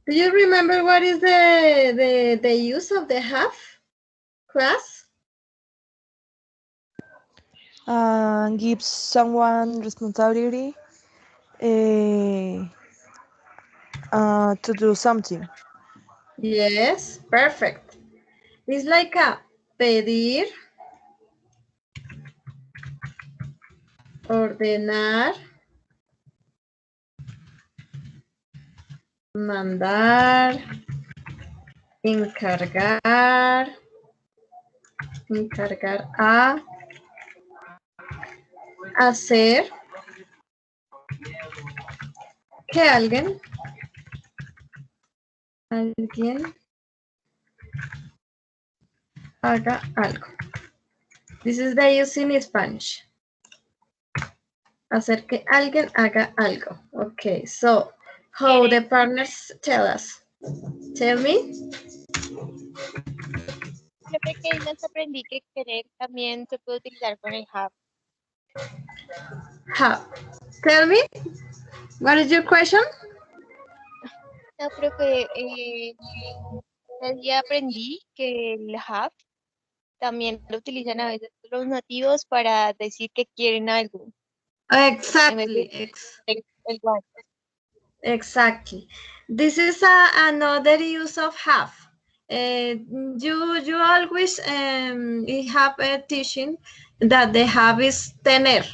Do you remember what is the use of the have class? Gives someone responsibility to do something. Yes, perfect. It's like a pedir, ordenar, mandar, encargar, encargar a, hacer, que alguien haga algo. This is the use in Spanish. Hacer que alguien haga algo. Okay, so how the partners tell us. Tell me. Lo pequeños aprendí que querer también se puede utilizar con el have. Have. Tell me. What is your question? No, profe, ya aprendí que el have también lo utilizan a veces los nativos para decir que quieren algo, en vez de Exactly. el want. Exactly. This is another use of have. You always have a teaching that the have is tener.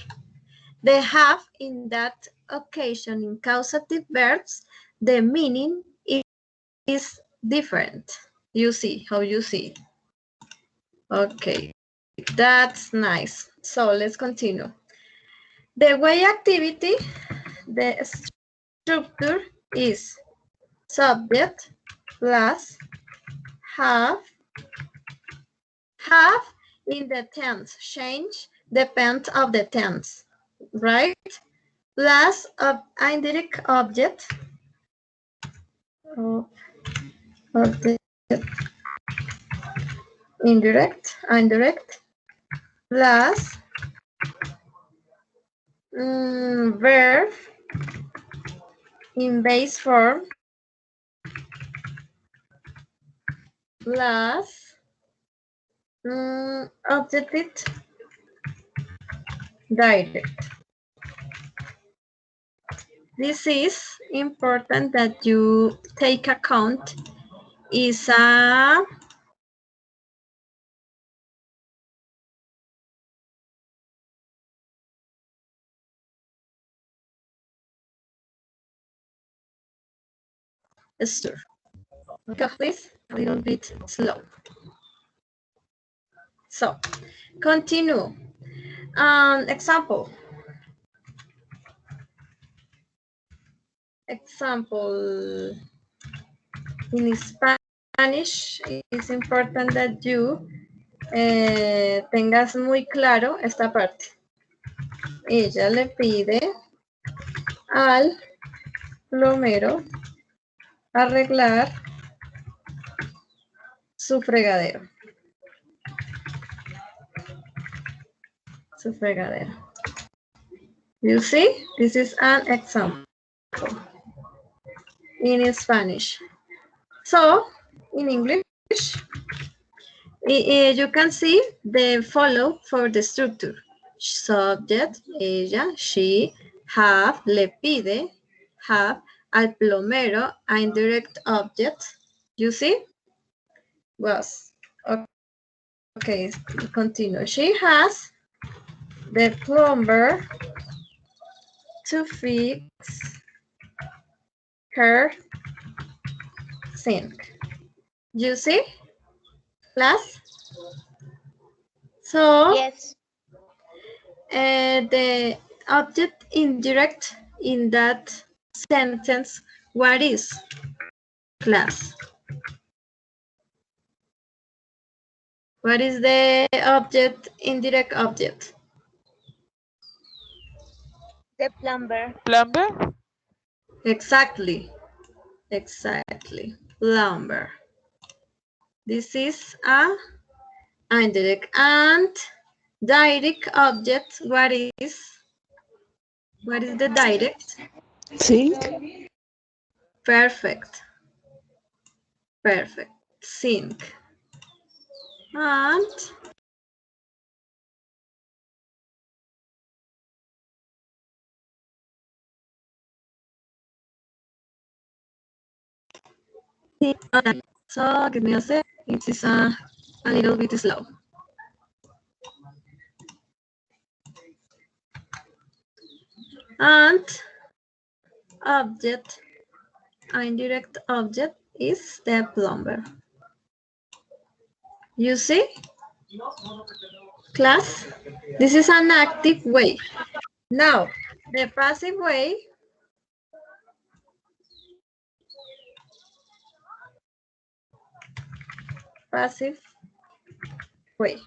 The have in that occasion in causative verbs, the meaning is different. You see how you see. Okay, that's nice. So let's continue. The way activity, the structure is subject plus have. Have in the tense change depends of the tense, right? Plus indirect object, object indirect, plus verb in base form, plus objective direct. This is important that you take account is a stir. Okay, please, a little bit slow. So, continue. Example. Example. In Spanish, it's important that you tengas muy claro esta parte. Ella le pide al plomero arreglar su fregadero. Su fregadero. You see, this is an example in Spanish. So, in English, you can see the follow for the structure. Subject, ella, she, have, le pide, have, al plomero, indirect object. You see? Was. Okay, continue. She has the plumber to fix her sink. You see, class? So, Yes. the object indirect in that sentence, what is, class? What is the object, indirect object? The plumber. Plumber? Exactly. Exactly. Plumber. This is a indirect and direct object. What is the direct? Sink. Perfect. Perfect. Sink. And so give me a sec. It is a little bit slow. And object, indirect object is the plumber. You see, class? This is an active way. Now, the passive way. Passive way.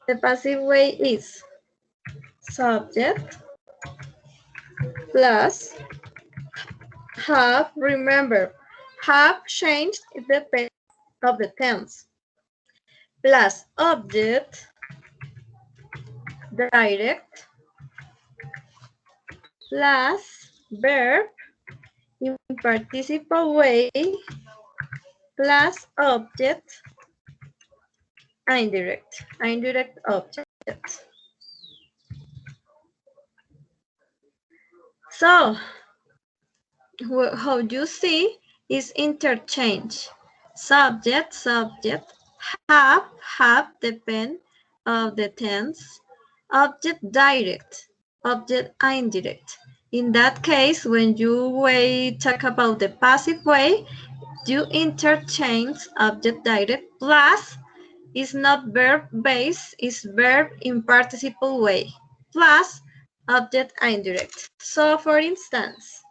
The passive way is subject plus have. Remember, have changed the past of the tense plus object direct plus verb in participle way plus object indirect object. So how you see is interchange. Subject, have depend of the tense. Object direct, object indirect. In that case, when you talk about the passive way, you interchange object direct plus is not verb based, is verb in participle way plus object indirect. So for instance,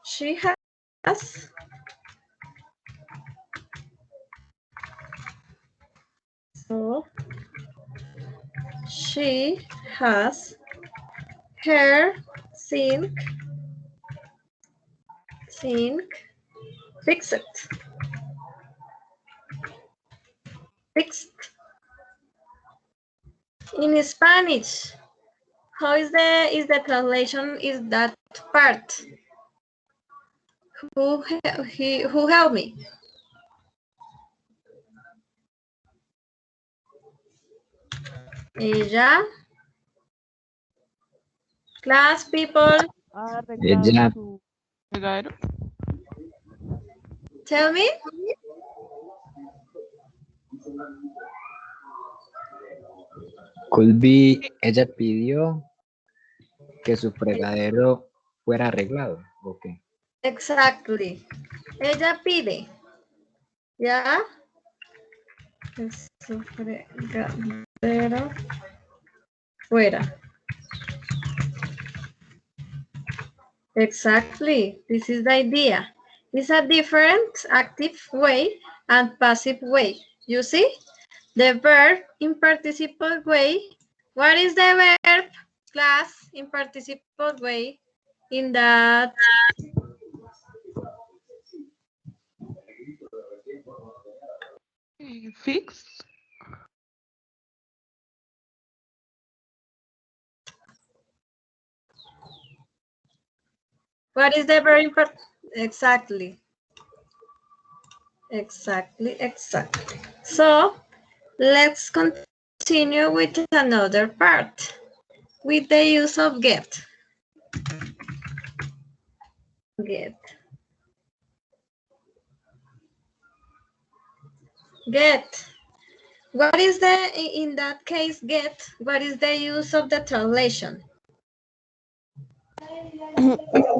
she has so she has her sink fixed. Fixed. In Spanish, how is the translation is that part? Who help me? Ella. Class people, Ha arreglado Ella su fregadero. tell me. could be, ella pidió que su fregadero fuera arreglado. Ok. Exactly. Ella pide. ¿Ya? Eso fregadero fuera. Exactly. This is the idea. It's a different active way and passive way. You see? The verb in participle way. What is the verb class in participle way in that? Fix. What is the verb in part? Exactly. Exactly. So let's continue with another part with the use of get. Get. Get. What is the, in that case, get, what is the use of the translation?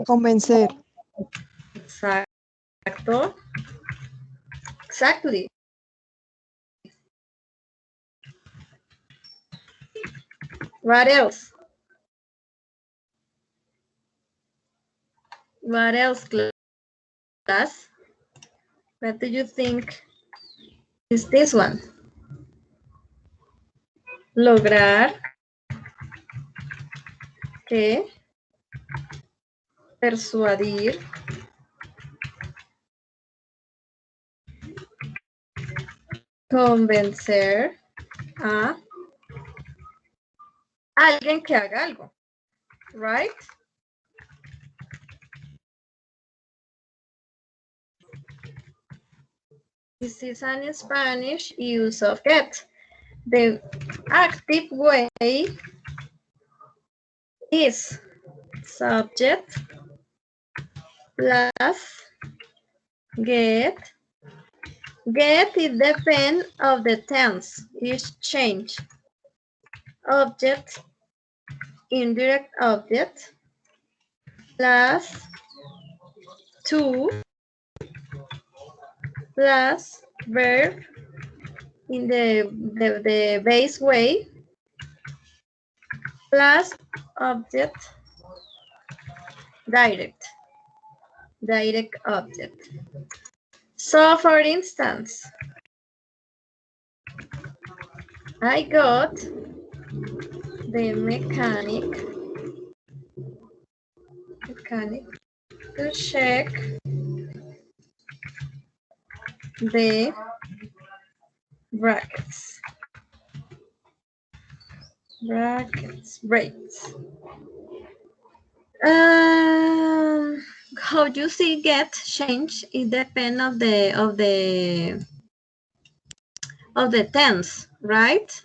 Convencer. Exacto. Exactly. What else? What else, class? What do you think is this one? Lograr que persuadir convencer a alguien que haga algo, right? This is an Spanish use of get. The active way is subject plus get. Get is depend of the tense, is change. Object, indirect object, plus to, plus verb in the base way, plus object, direct object. So for instance, I got the mechanic to check the brackets, brakes. How you see get change? It depends of the tense, right?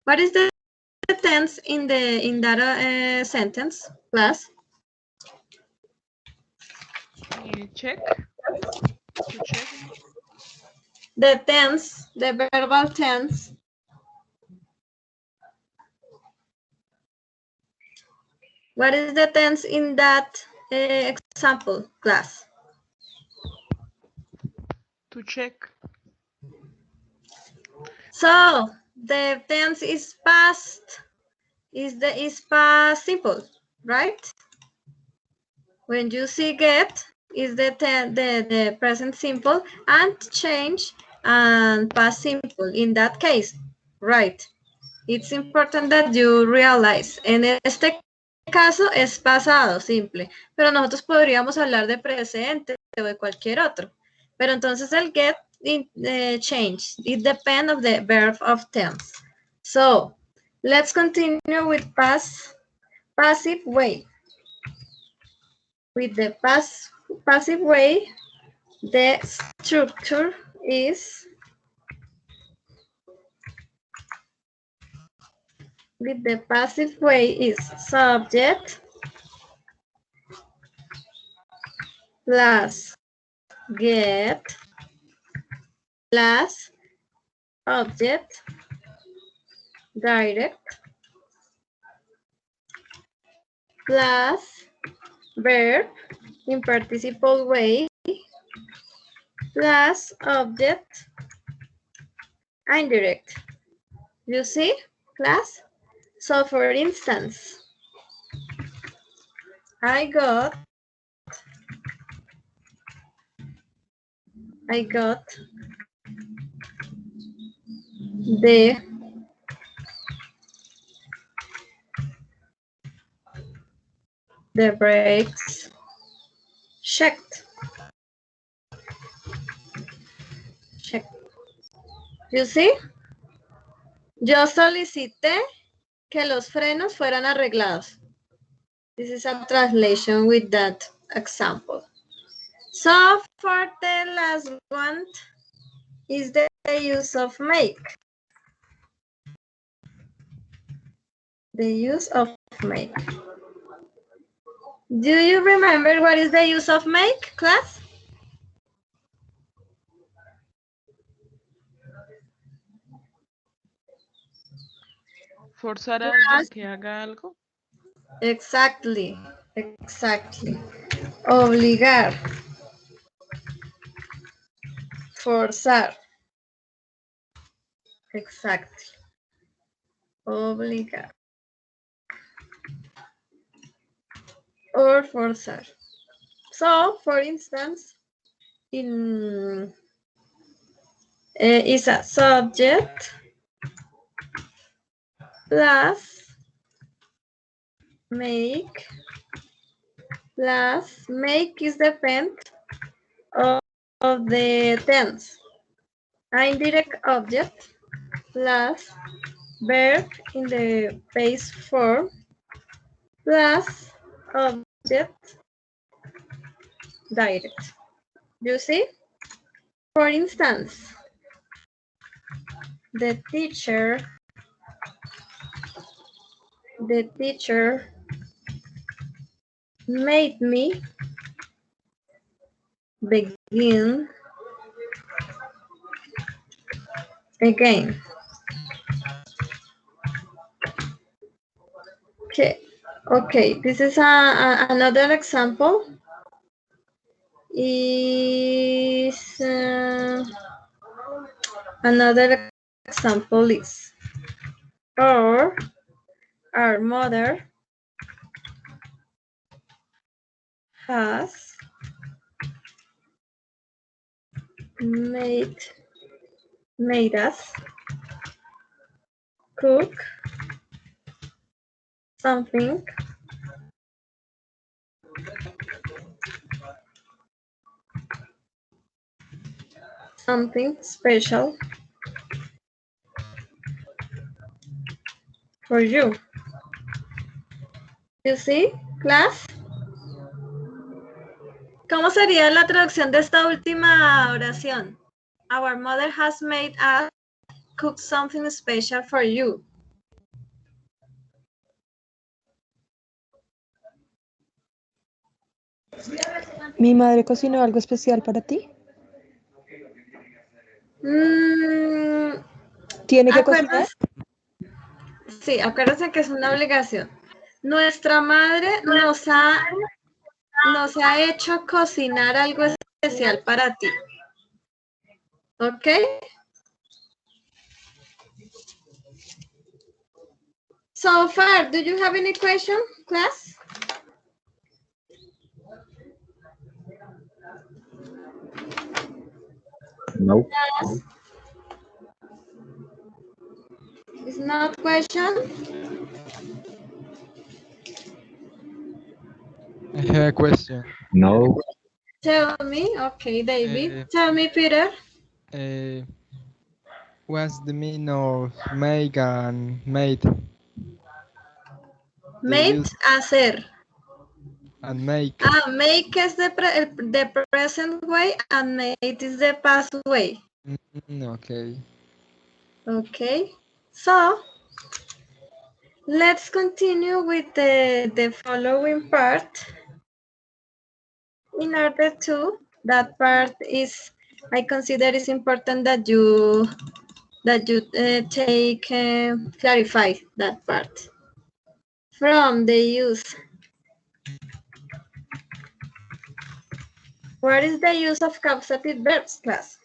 What is the tense in that sentence, class? Check. To check. The tense, the verbal tense. What is the tense in that example, class? To check. So the tense is past, is past simple, right? When you see get, is the present simple and change and past simple in that case, right? It's important that you realize, en este caso es pasado simple, pero nosotros podríamos hablar de presente o de cualquier otro. Pero entonces el get change, it depends of the verb of tense. So, let's continue with passive way. With the passive way, the structure is with the passive way is subject plus get plus object direct plus verb in participle way plus object indirect. You see, class? So for instance, I got the brakes checked. You see? Yo solicité que los frenos fueran arreglados. This is a translation with that example. So for the last one is the use of make. The use of make. Do you remember what is the use of make, class? Forzar a alguien que haga algo. Exactly. Obligar. Forzar. Exactly. Obligar. Or forzar. So, for instance, in is a subject plus make is depend of the tense. Indirect object plus verb in the base form plus object direct. You see? For instance, the teacher made me begin again. Okay, this is another example. Is another example is or our mother has made us cook something special for you. You see, class? ¿Cómo sería la traducción de esta última oración? Our mother has made us cook something special for you. ¿Mi madre cocinó algo especial para ti? ¿Tiene que cocinar? Sí, acuérdense que es una obligación. Nuestra madre nos ha hecho cocinar algo especial para ti. ¿Ok? So far, do you have any question, class? No. Yes. It's not question. I have a question. No. Tell me. Okay, David. Tell me, Peter. What's the meaning of make and made? Made, hacer. And make. Make is the present way and made is the past way. Okay. Okay. So, let's continue with the following part. In order to, that part is, I consider it's important that you clarify that part. From the use What is the use of causative verbs, class?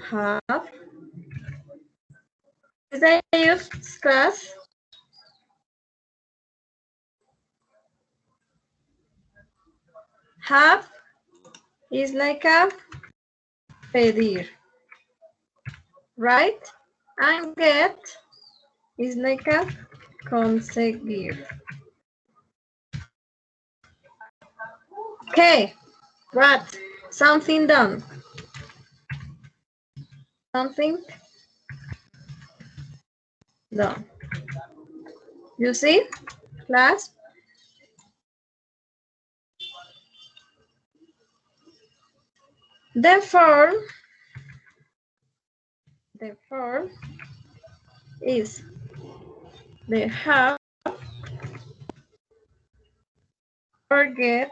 Have. What is the use, class? Have is like a pedir, right? And get is like a conseguir. Okay, what? Something done. Something done. You see, class? The form is the have or get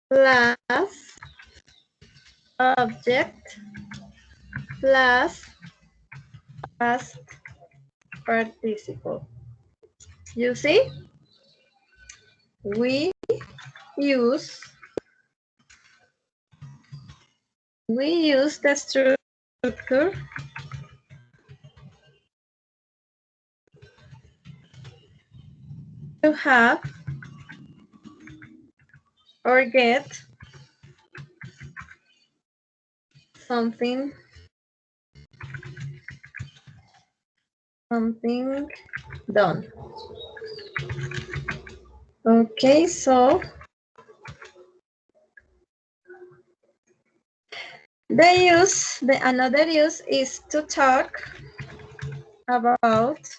plus object plus past participle. You see, we use the structure to have or get something done. Okay, so another use is to talk about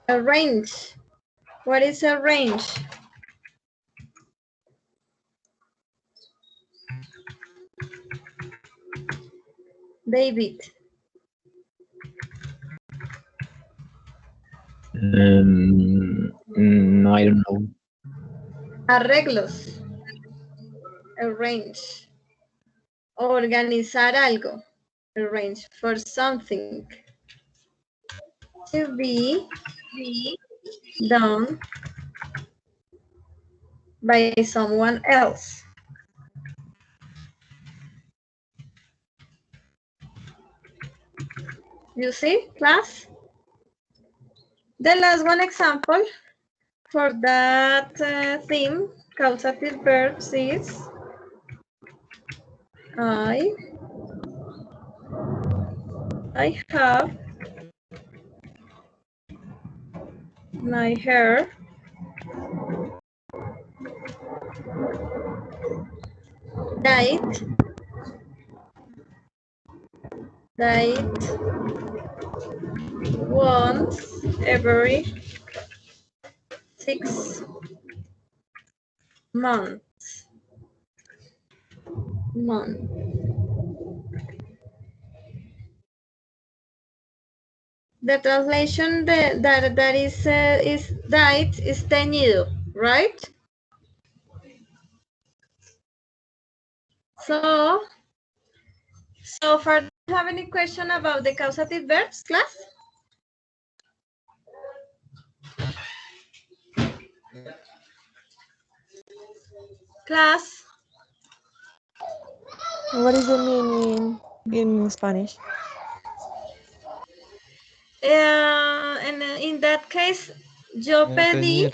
a range. What is a range? David. No, I don't know. Arreglos. Arrange. Organizar algo. Arrange for something to be done by someone else. You see, class? The last one example for that theme, causative verbs is I have my hair dyed once every 6 months. The translation that is dyed is teñido, right? So far, do you have any question about the causative verbs, class? Class, What is the meaning in Spanish? in that case, yo pedí, Teñir.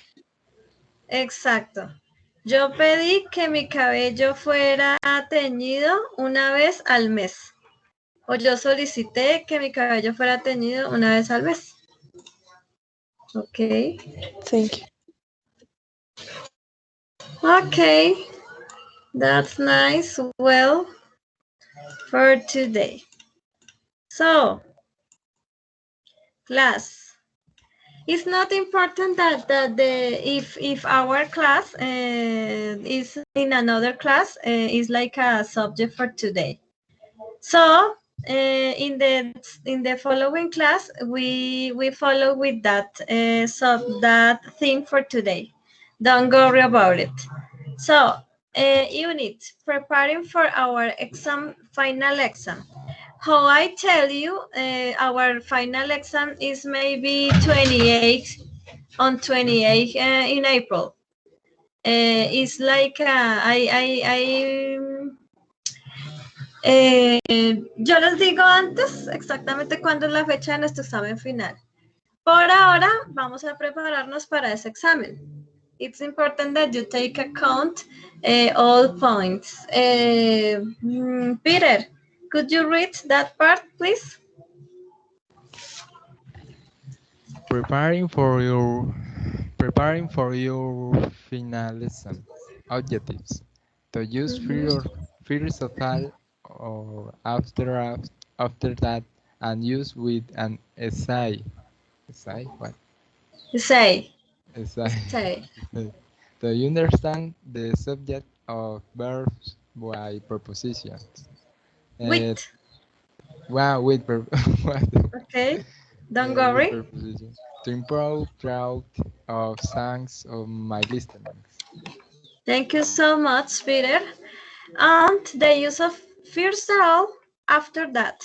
exacto, yo pedí que mi cabello fuera teñido una vez al mes. O yo solicité que mi cabello fuera teñido una vez al mes. Okay. Thank you. Okay. That's nice. Well, for today. So, class, it's not important that if our class is in another class is like a subject for today. So in the following class we follow with that that thing for today. Don't worry about it. So unit preparing for our final exam. how I tell you, our final exam is maybe 28 on 28 in April. It's like yo les digo antes exactamente cuándo es la fecha de nuestro examen final. Por ahora vamos a prepararnos para ese examen. It's important that you take account all points. Peter, could you read that part, please? Preparing for your finalism objectives. To use first of all or after that and use with an essay. Essay? What? Say. Essay. Say. Do you understand the subject of verbs by prepositions? Uh, With. well, with what? Okay. Don't With worry. preposition. To improve throughout of songs of my listenings. Thank you so much, Peter. And the use of first at all after that.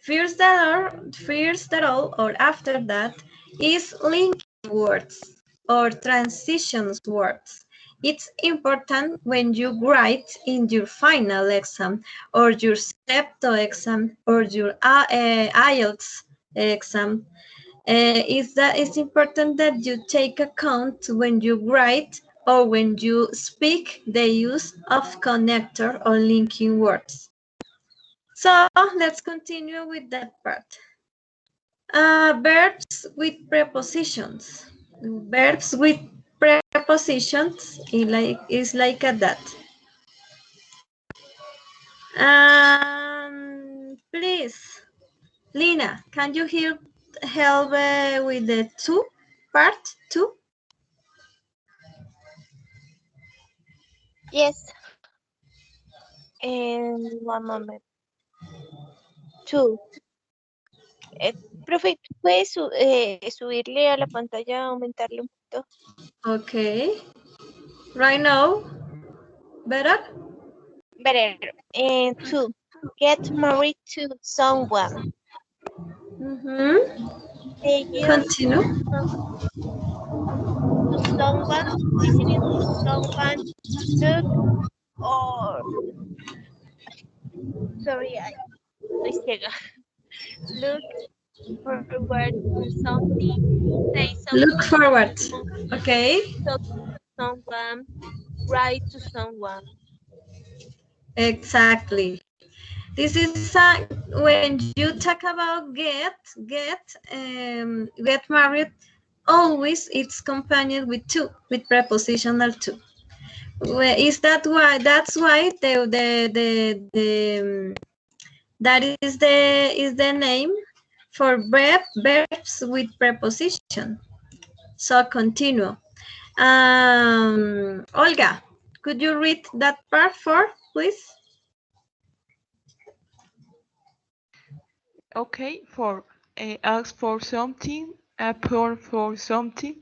First at all or after that is linking words or transitions words. It's important when you write in your final exam or your SEPTO exam or your IELTS exam. Is that it's important that you take account when you write or when you speak the use of connector or linking words. So let's continue with that part. Verbs with prepositions. Verbs with prepositions is like that. Please, Lina, can you help with the part two? Yes. One moment. Two. Profe, ¿puedes subirle a la pantalla, aumentarle un poquito? Okay. Right now, better? Better. Two. Get married to someone. Mm-hmm. The use Continue. to someone, listening to someone, look or sorry, estoy ciega. Look forward for something, say Look something, forward. Okay. talk to someone, write to someone. Exactly. This is when you talk about get married. Always it's accompanied with to, with prepositional to. Is that why? That's why that is the name for verbs with preposition. So continue. Olga, could you read that part please? Okay, for ask for something, apply for something,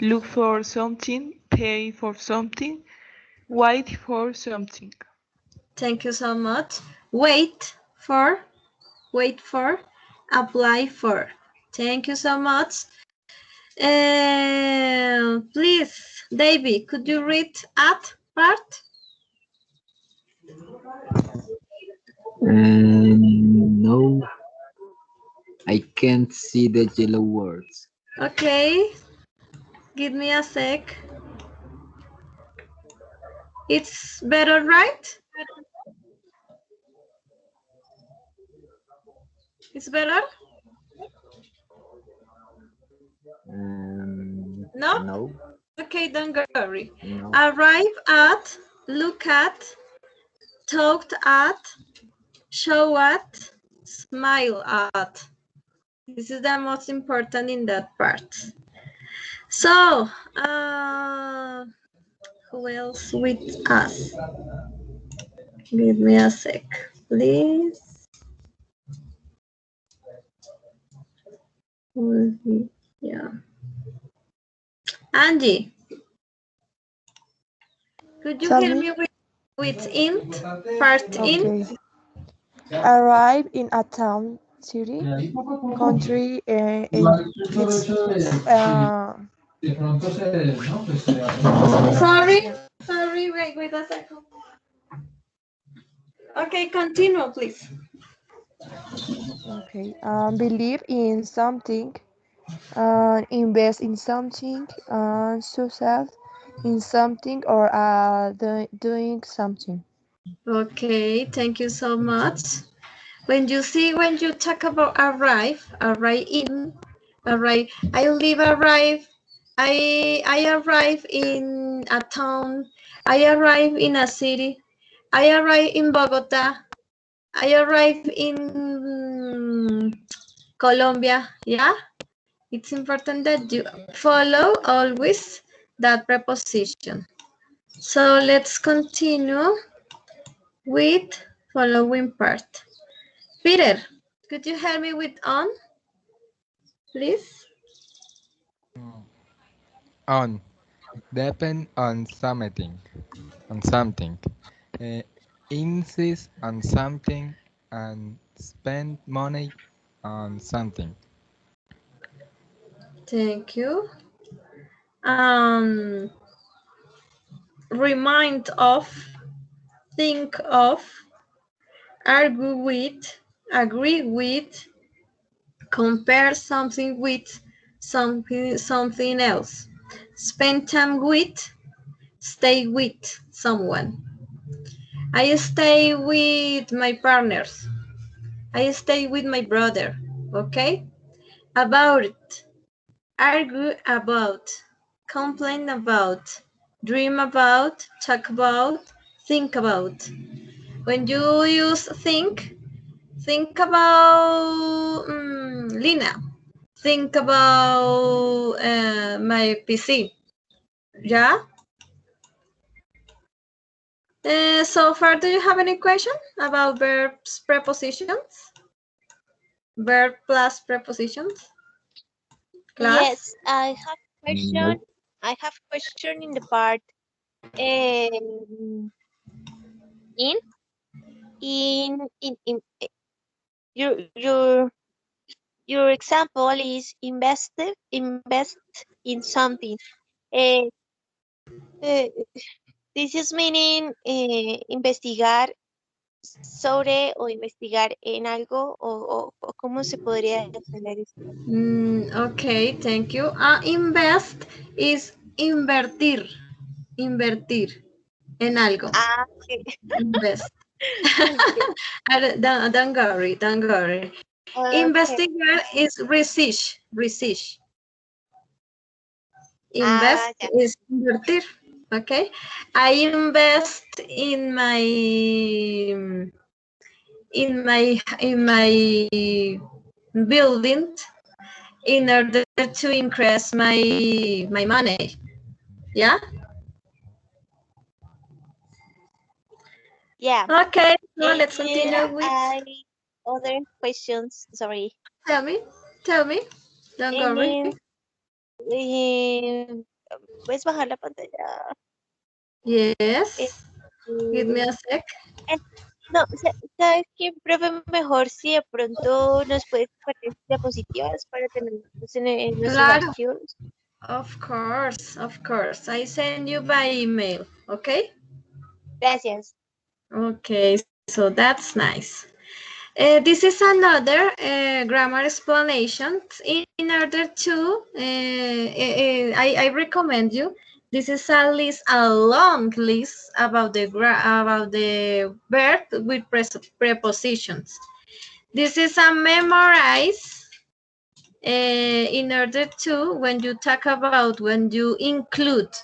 look for something, pay for something, wait for something. Thank you so much. Wait for, apply for. Thank you so much. Please, David, could you read at part? No, I can't see the yellow words. Okay, give me a sec. It's better, right? It's better? No? No, Okay, don't worry. no. Arrive at, look at, talk at, show at, smile at. This is the most important in that part. So, who else with us? Give me a sec, please. Yeah. Angie, could you Tell help me. me with int, part int? Okay. Arrive in a town, city, country, and it's uh, Sorry, sorry, wait a second. Okay, continue, please. okay. Believe in something, invest in something, success in something, or doing something. Okay, thank you so much. When you talk about arrive in, arrive, I arrive in a town, I arrive in a city, I arrive in Bogota, I arrive in Colombia, yeah? It's important that you follow always that preposition. So let's continue with following part. Peter, could you help me with on, please? On. Depend on something. On something. Uh, insist on something and spend money on something. Thank you. Um, remind of, think of, argue with, agree with, compare something else. Spend time with, stay with someone. I stay with my partners. I stay with my brother. Okay? About it. Argue about. Complain about. Dream about. Talk about. Think about. When you use think about Lina. Think about my PC. Yeah? So far, do you have any question about verbs, prepositions? Verb plus prepositions? Class? Yes, I have question. No. I have question in the part um, in in your example is invest in something. Uh, uh, this is meaning investigar sobre o investigar en algo o cómo se podría entender esto. Okay, thank you. Invest is invertir. Invertir en algo. Ah, okay. Invest. Okay. Don't worry, don't worry. Okay. Investigar is research. Research. Ah, Invest ya. is invertir. Okay. I invest in my building in order to increase my money. Yeah. Yeah. Okay. So let's And continue with. I other questions. Sorry. Tell me. Tell me. Don't worry. And eh, ¿puedes bajar la pantalla? Eh, Yes. Give me eh, a sec. eh, no, ¿sabes qué, profe? Mejor si de pronto nos puedes compartir diapositivas para tenerlas en nuestros Claro. archivos. Of course. Of course. I send you by email. Okay. Gracias. Okay. So that's nice. This is another grammar explanation. In order to, I recommend you. This is a long list about the verb with prepositions. This is a memorize. In order to, when you talk about, when you include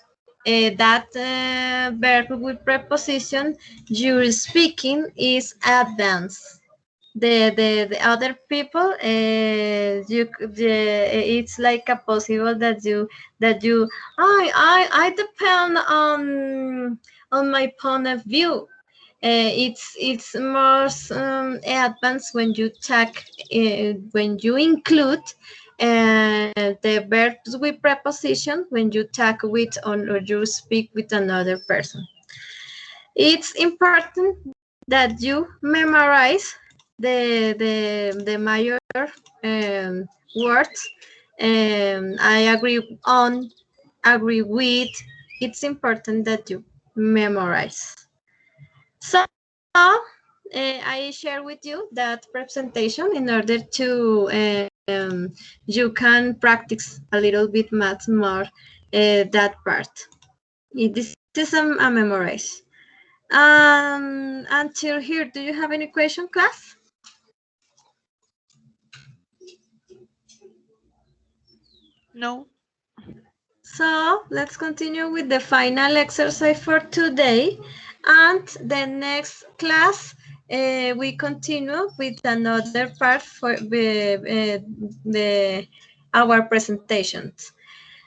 that verb with preposition, your speaking is advanced. The other people it's like a possible that you I depend on my point of view. It's more advanced when you talk when you include the verbs with preposition when you talk with or you speak with another person. It's important that you memorize the major words. I agree with. It's important that you memorize. So I share with you that presentation in order to you can practice a little bit much more that part. This is a memorize. Until here, do you have any question, class? No. So let's continue with the final exercise for today. And the next class, we continue with another part for our presentations.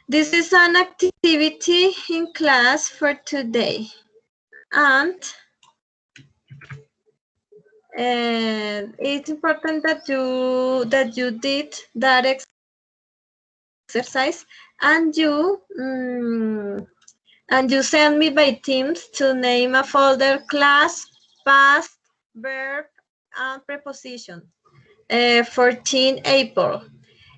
This is an activity in class for today. And it's important that you did that exercise and you send me by Teams to name a folder class, past, verb, and preposition. 14 April.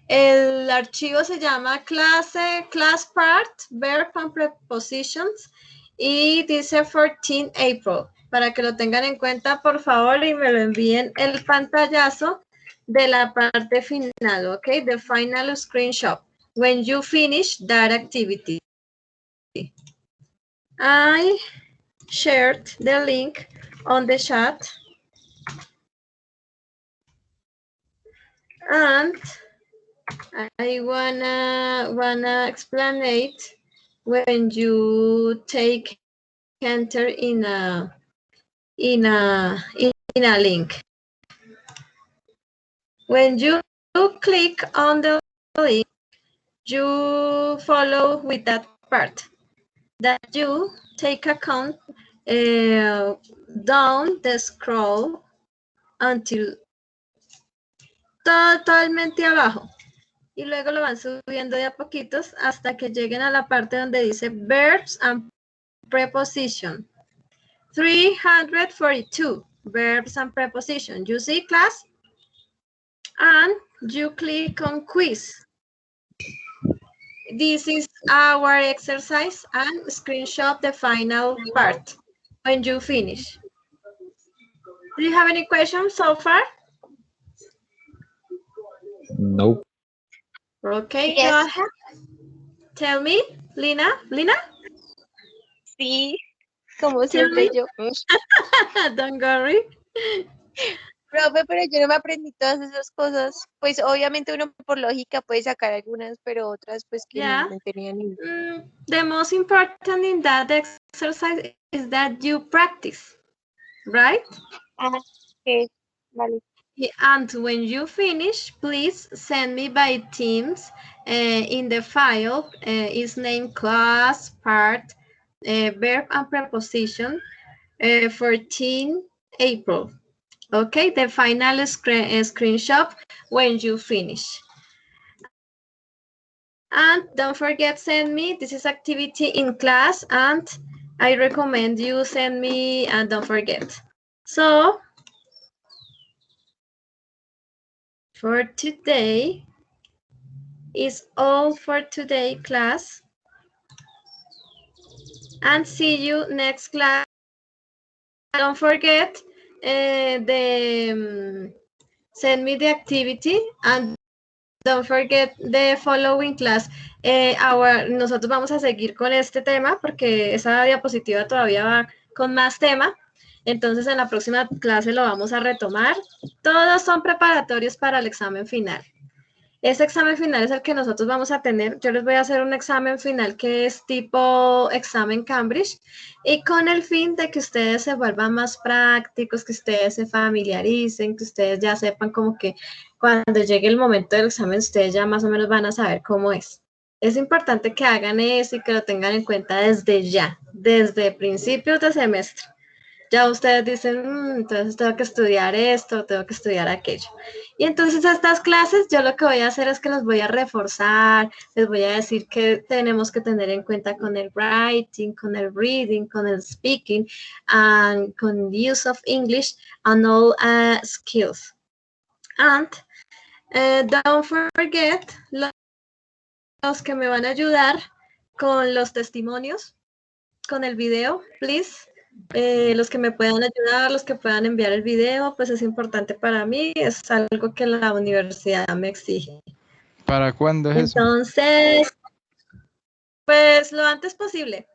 El archivo se llama clase, class part, verb and prepositions y dice 14 April. Para que lo tengan en cuenta, por favor, y me lo envíen el pantallazo de la parte final, ¿ok? The final screenshot. When you finish that activity. I shared the link on the chat. And I wanna explain it when you take enter in a link. When you click on the link, you follow with that part. That you take account down the scroll until totalmente abajo. Y luego lo van subiendo de a poquitos hasta que lleguen a la parte donde dice verbs and preposition. 342 verbs and preposition. You see, class? And you click on quiz. This is our exercise and screenshot the final part when you finish. Do you have any questions so far? Nope. Okay, Yes. go ahead. Tell me, Lina. Lina? Sí, como Tell siempre me. yo. Don't worry. Profe, pero yo no me aprendí todas esas cosas. Pues obviamente uno por lógica puede sacar algunas, pero otras pues que Yeah. no tenía ni. The most important in that exercise is that you practice, right? Okay, vale. And when you finish, please send me by Teams in the file is named class part verb and preposition 14 April. Okay, the final screenshot when you finish. And don't forget, send me. This is activity in class, and I recommend you send me and don't forget. So, for today is all for today, class. And see you next class. Don't forget send me the activity and don't forget the following class. Nosotros vamos a seguir con este tema porque esa diapositiva todavía va con más tema. Entonces en la próxima clase lo vamos a retomar. Todos son preparatorios para el examen final. Ese examen final es el que nosotros vamos a tener. Yo les voy a hacer un examen final que es tipo examen Cambridge y con el fin de que ustedes se vuelvan más prácticos, que ustedes se familiaricen, que ustedes ya sepan como que cuando llegue el momento del examen ustedes ya más o menos van a saber cómo es. Es importante que hagan eso y que lo tengan en cuenta desde ya, desde principios de semestre. Ya ustedes dicen, entonces tengo que estudiar esto, tengo que estudiar aquello. Y entonces estas clases yo lo que voy a hacer es que las voy a reforzar, les voy a decir que tenemos que tener en cuenta con el writing, con el reading, con el speaking, and con use of English and all skills. And don't forget los que me van a ayudar con los testimonios, con el video, please. Los que me puedan ayudar, los que puedan enviar el video, pues es importante para mí, es algo que la universidad me exige. ¿Para cuándo es eso? Entonces, pues lo antes posible.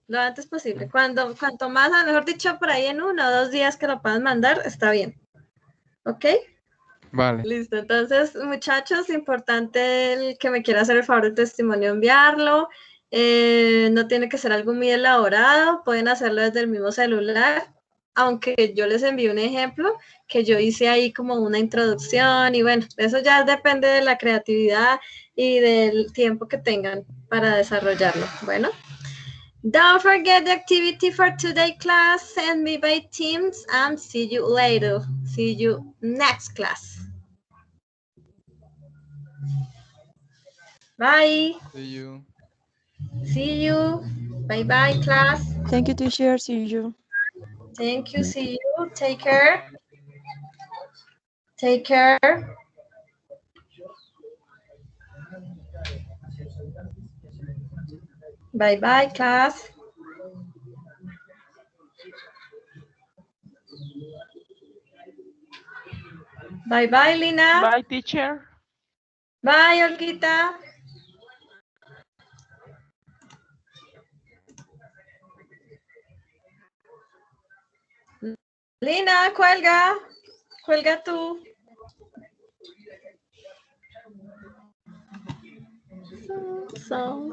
Lo antes posible. Cuanto más, a lo mejor dicho, por ahí en 1 o 2 días que lo puedan mandar, está bien. ¿Ok? Vale. Listo. Entonces, muchachos, importante el que me quiera hacer el favor de testimonio enviarlo. No tiene que ser algo muy elaborado, pueden hacerlo desde el mismo celular, aunque yo les envío un ejemplo que yo hice ahí como una introducción y bueno, eso ya depende de la creatividad y del tiempo que tengan para desarrollarlo. Bueno. Don't forget the activity for today class. Send me by Teams and see you later. See you next class. Bye. See you. See you. Bye bye, class. Thank you, teacher. See you. Thank you. See you. Take care. Take care. Bye bye, class. Bye bye, Lina. Bye, teacher. Bye, Olguita. Lina, cuelga. Cuelga tú. So.